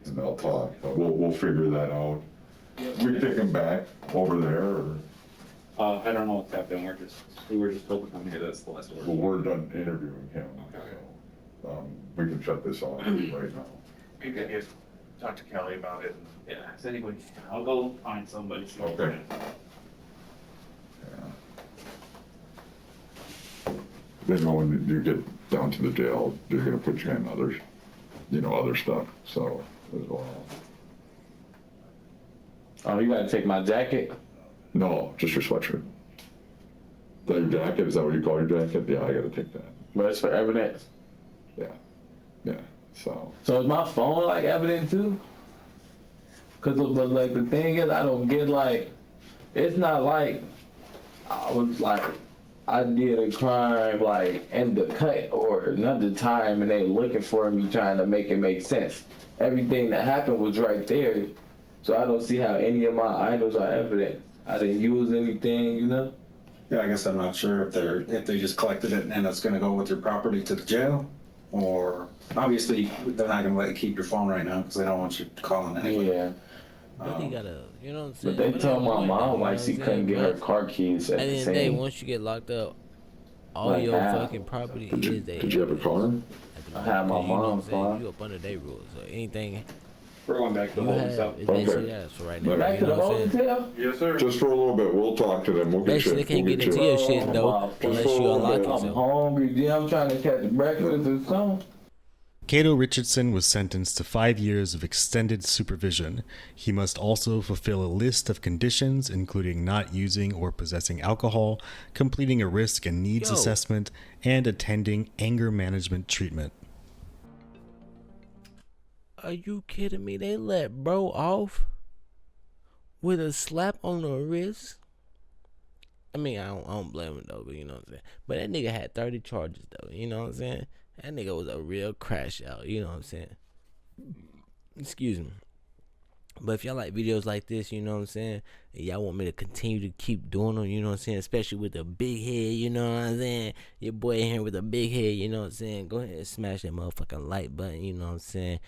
B: and I'll talk, but we'll figure that out. We take him back over there, or,
G: I don't know what's happening. We were just hoping to hear that's the last
B: well,
G: word.
B: we're done interviewing him, so, we can shut this off right now.
G: We could just talk to Kelly about it. Yeah, if anybody, I'll go find somebody.
B: Okay. Then when you get down to the jail, they're gonna put you in other stuff, so as well.
E: Oh, you gotta take my jacket?
B: No, just your sweatshirt. Is that your jacket? Is that what you call your jacket? Yeah, I gotta take that.
E: But it's for evidence.
B: Yeah. Yeah. So
E: So is my phone like evidence too? Cause like the thing is, I don't get like, it's not like I was like, I did a crime like in the cut or another time and they looking for me trying to make it make sense. Everything that happened was right there. So I don't see how any of my items are evidence. I didn't use anything, you know?
F: Yeah, I guess I'm not sure if they just collected it and it's gonna go with your property to the jail, or obviously they're not gonna let you keep your phone right now because they don't want you calling anyway.
E: Yeah.
C: But they gotta, you know what I'm saying?
E: But they
C: But
E: told
C: ain't
E: my
C: point, though,
E: mom
C: you know
E: like
C: what
E: she
C: I'm
E: couldn't
C: saying?
E: get her
C: But
E: car keys
C: at
E: at
C: the
E: the
C: end of the day,
E: same.
C: once you get locked up, all
E: Like
C: your
E: how?
C: fucking property
B: did you,
C: is their
B: did you have a car?
E: I had my
C: you know what I'm
E: mom's
C: saying?
E: car.
C: You up under their rules. So anything
F: We're going back to the
C: you
F: whole
C: have
F: stuff.
C: is basically
B: Okay.
C: theirs for right now.
B: Back
C: You
E: Back to
C: know
E: the
C: what I'm saying?
E: hotel?
F: Yes, sir.
B: Just for a little bit. We'll talk to them. We'll get
C: Basically,
B: you.
C: they can't
B: We'll
C: get into your shit though
E: Oh,
C: unless
B: just
C: you
B: for a
C: unlock
B: little bit.
E: I'm
C: yourself.
E: hungry. Yeah, I'm trying to catch breakfast or something.
D: Cato Richardson was sentenced to 5 years of extended supervision. He must also fulfill a list of conditions, including not using or possessing alcohol, completing a risk and needs
C: Yo.
D: assessment, and attending anger management treatment.
C: Are you kidding me? They let bro off with a slap on the wrist. I mean, I don't blame him though, but you know what I'm saying. But that nigga had 30 charges though. You know what I'm saying? That nigga was a real crash out. You know what I'm saying? Excuse me. But if y'all like videos like this, you know what I'm saying, and y'all want me to continue to keep doing them, you know what I'm saying, especially with the big head, you know what I'm saying, your boy in here with a big head, you know what I'm saying, go ahead and smash that motherfucking like button, you know what I'm saying,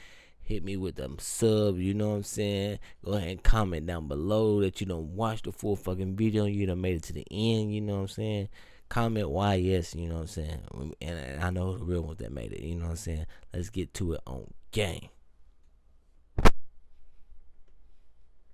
C: hit me with them sub, you know what I'm saying, go ahead and comment down below that you done watched the full fucking video, you done made it to the end, you know what I'm saying, comment why yes, you know what I'm saying, and I know the real ones that made it, you know what I'm saying, let's get to it on game.